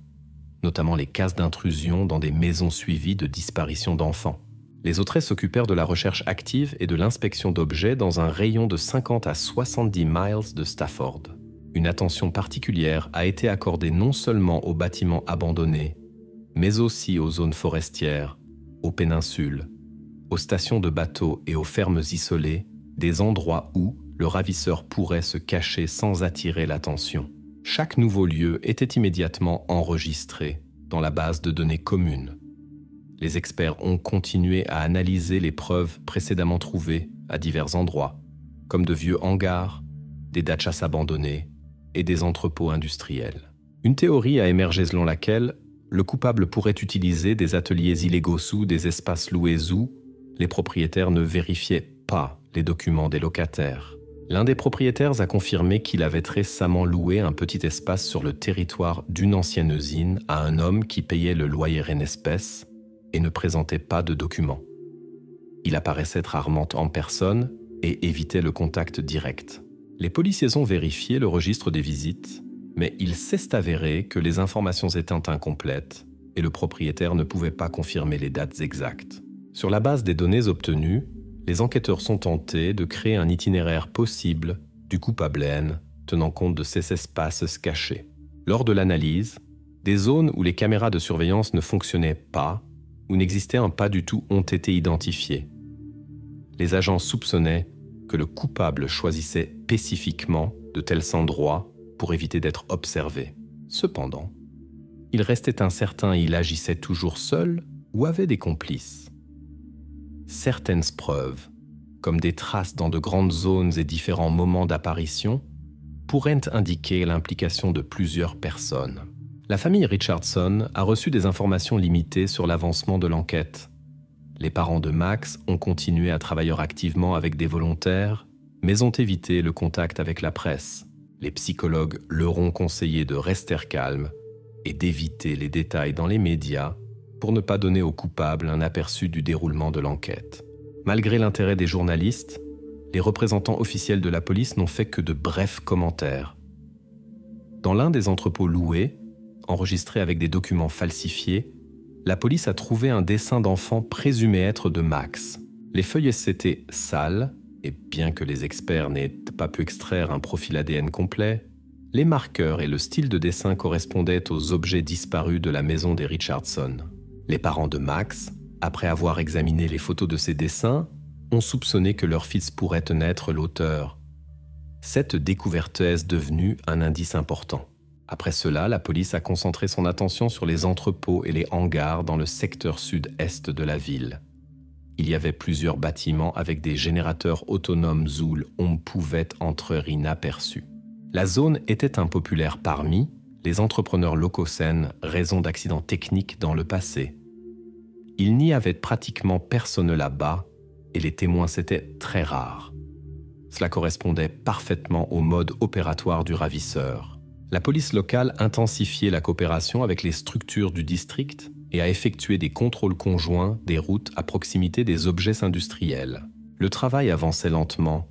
notamment les cases d'intrusion dans des maisons suivies de disparitions d'enfants. Les autres s'occupèrent de la recherche active et de l'inspection d'objets dans un rayon de 50 à 70 miles de Stafford. Une attention particulière a été accordée non seulement aux bâtiments abandonnés, mais aussi aux zones forestières, aux péninsules, aux stations de bateaux et aux fermes isolées, des endroits où le ravisseur pourrait se cacher sans attirer l'attention. Chaque nouveau lieu était immédiatement enregistré dans la base de données commune. Les experts ont continué à analyser les preuves précédemment trouvées à divers endroits, comme de vieux hangars, des dachas abandonnés et des entrepôts industriels. Une théorie a émergé selon laquelle le coupable pourrait utiliser des ateliers illégaux sous des espaces loués où les propriétaires ne vérifiaient pas les documents des locataires. L'un des propriétaires a confirmé qu'il avait récemment loué un petit espace sur le territoire d'une ancienne usine à un homme qui payait le loyer en espèces et ne présentait pas de documents. Il apparaissait rarement en personne et évitait le contact direct. Les policiers ont vérifié le registre des visites, mais il s'est avéré que les informations étaient incomplètes et le propriétaire ne pouvait pas confirmer les dates exactes. Sur la base des données obtenues, les enquêteurs sont tentés de créer un itinéraire possible du coupable tenant compte de ces espaces cachés. Lors de l'analyse, des zones où les caméras de surveillance ne fonctionnaient pas ou n'existaient pas du tout ont été identifiées. Les agents soupçonnaient que le coupable choisissait spécifiquement de tels endroits pour éviter d'être observé. Cependant, il restait incertain, il agissait toujours seul ou avait des complices. Certaines preuves, comme des traces dans de grandes zones et différents moments d'apparition, pourraient indiquer l'implication de plusieurs personnes. La famille Richardson a reçu des informations limitées sur l'avancement de l'enquête. Les parents de Max ont continué à travailler activement avec des volontaires, mais ont évité le contact avec la presse. Les psychologues leur ont conseillé de rester calmes et d'éviter les détails dans les médias pour ne pas donner au coupable un aperçu du déroulement de l'enquête. Malgré l'intérêt des journalistes, les représentants officiels de la police n'ont fait que de brefs commentaires. Dans l'un des entrepôts loués, enregistrés avec des documents falsifiés, la police a trouvé un dessin d'enfant présumé être de Max. Les feuilles étaient sales, et bien que les experts n'aient pas pu extraire un profil ADN complet, les marqueurs et le style de dessin correspondaient aux objets disparus de la maison des Richardson. Les parents de Max, après avoir examiné les photos de ces dessins, ont soupçonné que leur fils pourrait en être l'auteur. Cette découverte est devenue un indice important. Après cela, la police a concentré son attention sur les entrepôts et les hangars dans le secteur sud-est de la ville. Il y avait plusieurs bâtiments avec des générateurs autonomes où on pouvait entrer inaperçu. La zone était impopulaire parmi les entrepreneurs locaux raison d'accidents techniques dans le passé. Il n'y avait pratiquement personne là-bas et les témoins étaient très rares. Cela correspondait parfaitement au mode opératoire du ravisseur. La police locale intensifiait la coopération avec les structures du district et a effectué des contrôles conjoints des routes à proximité des objets industriels. Le travail avançait lentement,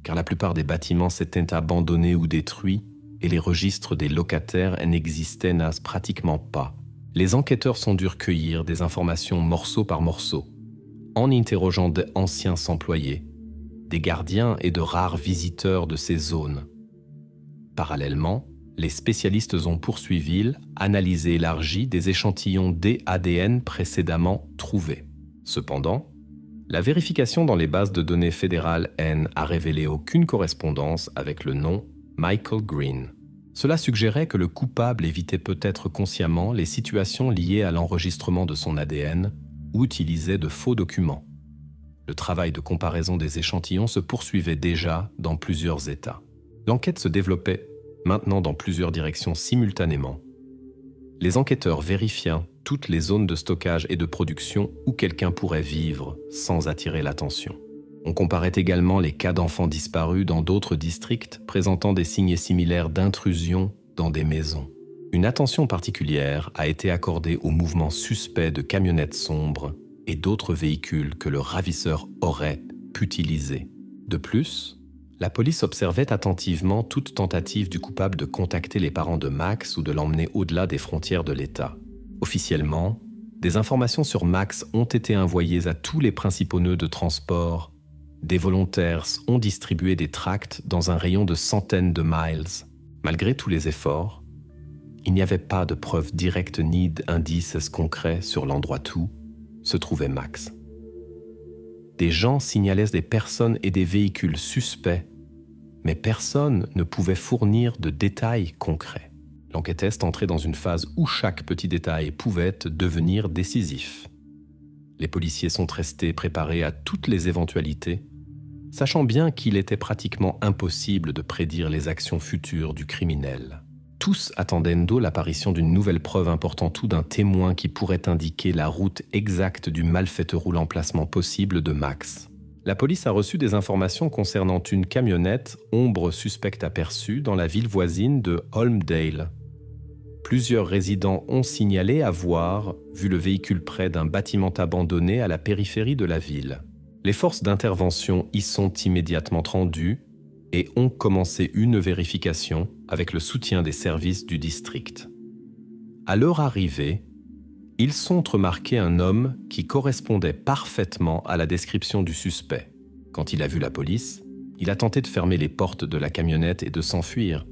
car la plupart des bâtiments s'étaient abandonnés ou détruits et les registres des locataires n'existaient pratiquement pas. Les enquêteurs sont dû recueillir des informations morceau par morceau, en interrogeant d'anciens employés, des gardiens et de rares visiteurs de ces zones. Parallèlement, Les spécialistes ont poursuivi, analysé et élargi des échantillons d'ADN précédemment trouvés. Cependant, la vérification dans les bases de données fédérales N a révélé aucune correspondance avec le nom Michael Green. Cela suggérait que le coupable évitait peut-être consciemment les situations liées à l'enregistrement de son ADN ou utilisait de faux documents. Le travail de comparaison des échantillons se poursuivait déjà dans plusieurs États. L'enquête se développait maintenant dans plusieurs directions simultanément. Les enquêteurs vérifiaient toutes les zones de stockage et de production où quelqu'un pourrait vivre sans attirer l'attention. On comparait également les cas d'enfants disparus dans d'autres districts présentant des signes similaires d'intrusion dans des maisons. Une attention particulière a été accordée aux mouvements suspects de camionnettes sombres et d'autres véhicules que le ravisseur aurait pu utiliser. De plus, la police observait attentivement toute tentative du coupable de contacter les parents de Max ou de l'emmener au-delà des frontières de l'État. Officiellement, des informations sur Max ont été envoyées à tous les principaux nœuds de transport. Des volontaires ont distribué des tracts dans un rayon de centaines de miles. Malgré tous les efforts, il n'y avait pas de preuves directes ni d'indices concrets sur l'endroit où se trouvait Max. Des gens signalaient des personnes et des véhicules suspects, mais personne ne pouvait fournir de détails concrets. L'enquête est entrée dans une phase où chaque petit détail pouvait devenir décisif. Les policiers sont restés préparés à toutes les éventualités, sachant bien qu'il était pratiquement impossible de prédire les actions futures du criminel. Tous attendaient l'apparition d'une nouvelle preuve importante ou d'un témoin qui pourrait indiquer la route exacte du malfaiteur ou l'emplacement possible de Max. La police a reçu des informations concernant une camionnette ombre suspecte aperçue dans la ville voisine de Holmdale. Plusieurs résidents ont signalé avoir vu le véhicule près d'un bâtiment abandonné à la périphérie de la ville. Les forces d'intervention y sont immédiatement rendues et ont commencé une vérification avec le soutien des services du district. À leur arrivée, ils ont remarqué un homme qui correspondait parfaitement à la description du suspect. Quand il a vu la police, il a tenté de fermer les portes de la camionnette et de s'enfuir,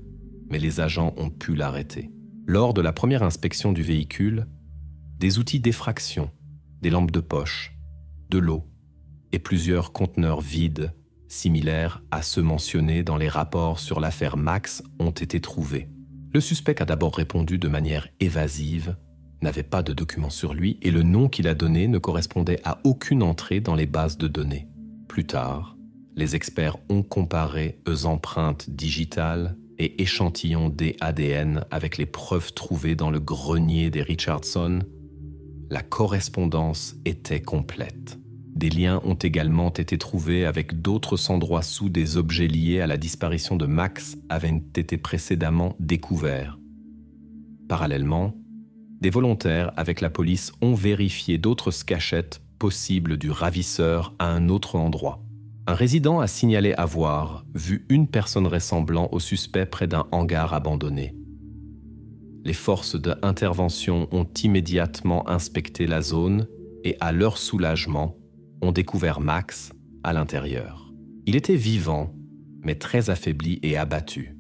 mais les agents ont pu l'arrêter. Lors de la première inspection du véhicule, des outils d'effraction, des lampes de poche, de l'eau et plusieurs conteneurs vides, similaires à ceux mentionnés dans les rapports sur l'affaire Max, ont été trouvés. Le suspect a d'abord répondu de manière évasive, n'avait pas de documents sur lui et le nom qu'il a donné ne correspondait à aucune entrée dans les bases de données. Plus tard, les experts ont comparé les empreintes digitales et échantillons d'ADN avec les preuves trouvées dans le grenier des Richardson. La correspondance était complète. Des liens ont également été trouvés avec d'autres endroits où des objets liés à la disparition de Max avaient été précédemment découverts. Parallèlement, des volontaires avec la police ont vérifié d'autres cachettes possibles du ravisseur à un autre endroit. Un résident a signalé avoir vu une personne ressemblant au suspect près d'un hangar abandonné. Les forces d'intervention ont immédiatement inspecté la zone et, à leur soulagement, ont découvert Max à l'intérieur. Il était vivant, mais très affaibli et abattu.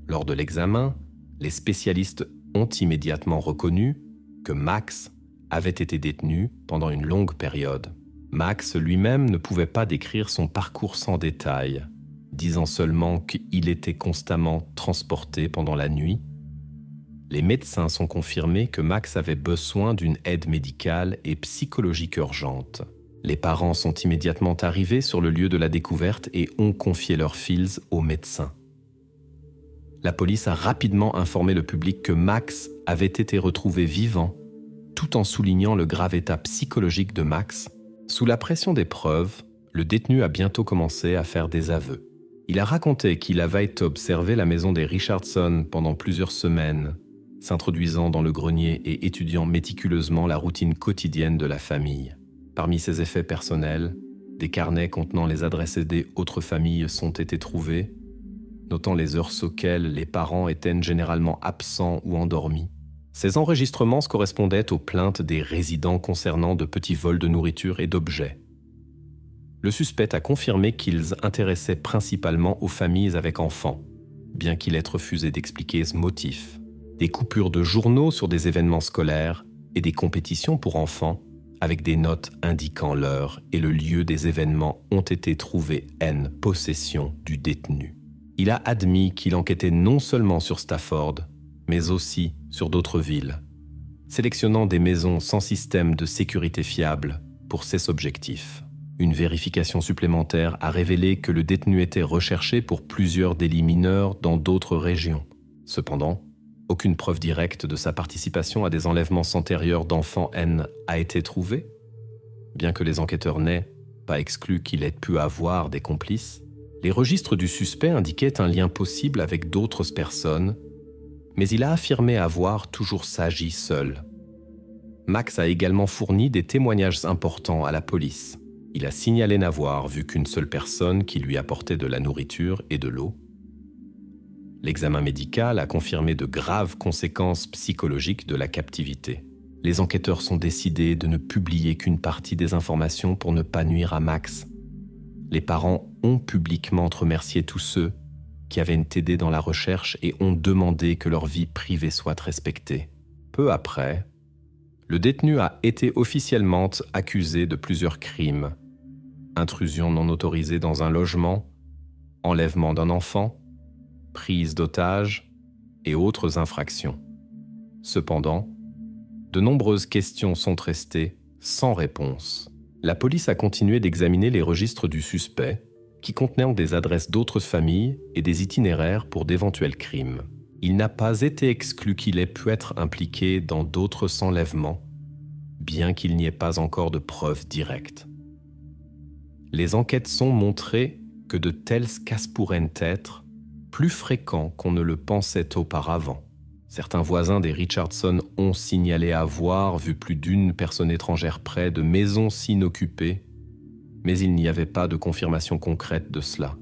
Lors de l'examen, les spécialistes ont immédiatement reconnu que Max avait été détenu pendant une longue période. Max lui-même ne pouvait pas décrire son parcours sans détail, disant seulement qu'il était constamment transporté pendant la nuit. Les médecins sont confirmés que Max avait besoin d'une aide médicale et psychologique urgente. Les parents sont immédiatement arrivés sur le lieu de la découverte et ont confié leurs fils aux médecins. La police a rapidement informé le public que Max avait été retrouvé vivant, tout en soulignant le grave état psychologique de Max. Sous la pression des preuves, le détenu a bientôt commencé à faire des aveux. Il a raconté qu'il avait observé la maison des Richardson pendant plusieurs semaines, s'introduisant dans le grenier et étudiant méticuleusement la routine quotidienne de la famille. Parmi ses effets personnels, des carnets contenant les adresses des autres familles ont été trouvés, notant les heures auxquelles les parents étaient généralement absents ou endormis. Ces enregistrements correspondaient aux plaintes des résidents concernant de petits vols de nourriture et d'objets. Le suspect a confirmé qu'ils intéressaient principalement aux familles avec enfants. bien qu'il ait refusé d'expliquer ce motif. Des coupures de journaux sur des événements scolaires et des compétitions pour enfants avec des notes indiquant l'heure et le lieu des événements ont été trouvés en possession du détenu. Il a admis qu'il enquêtait non seulement sur Stafford, mais aussi sur d'autres villes, sélectionnant des maisons sans système de sécurité fiable pour ses objectifs. Une vérification supplémentaire a révélé que le détenu était recherché pour plusieurs délits mineurs dans d'autres régions. Cependant, aucune preuve directe de sa participation à des enlèvements antérieurs d'enfants N a été trouvée, bien que les enquêteurs n'aient pas exclu qu'il ait pu avoir des complices. Les registres du suspect indiquaient un lien possible avec d'autres personnes, mais il a affirmé avoir toujours agi seul. Max a également fourni des témoignages importants à la police. Il a signalé n'avoir vu qu'une seule personne qui lui apportait de la nourriture et de l'eau. L'examen médical a confirmé de graves conséquences psychologiques de la captivité. Les enquêteurs sont décidés de ne publier qu'une partie des informations pour ne pas nuire à Max. Les parents ont publiquement remercié tous ceux qui avaient aidé dans la recherche et ont demandé que leur vie privée soit respectée. Peu après, le détenu a été officiellement accusé de plusieurs crimes: intrusion non autorisée dans un logement, enlèvement d'un enfant, prise d'otages et autres infractions. Cependant, de nombreuses questions sont restées sans réponse. La police a continué d'examiner les registres du suspect, qui contenaient des adresses d'autres familles et des itinéraires pour d'éventuels crimes. Il n'a pas été exclu qu'il ait pu être impliqué dans d'autres enlèvements, bien qu'il n'y ait pas encore de preuves directes. Les enquêtes ont montré que de tels cas pourraient être plus fréquents qu'on ne le pensait auparavant. Certains voisins des Richardson ont signalé avoir vu plus d'une personne étrangère près de maisons inoccupées, mais il n'y avait pas de confirmation concrète de cela.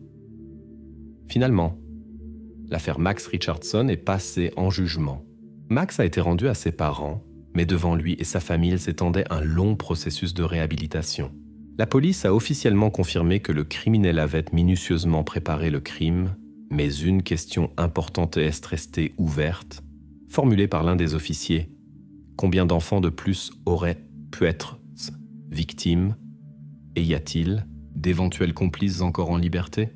Finalement, l'affaire Max Richardson est passée en jugement. Max a été rendu à ses parents, mais devant lui et sa famille s'étendait un long processus de réhabilitation. La police a officiellement confirmé que le criminel avait minutieusement préparé le crime, mais une question importante est restée ouverte, formulée par l'un des officiers. Combien d'enfants de plus auraient pu être victimes? Et y a-t-il d'éventuels complices encore en liberté?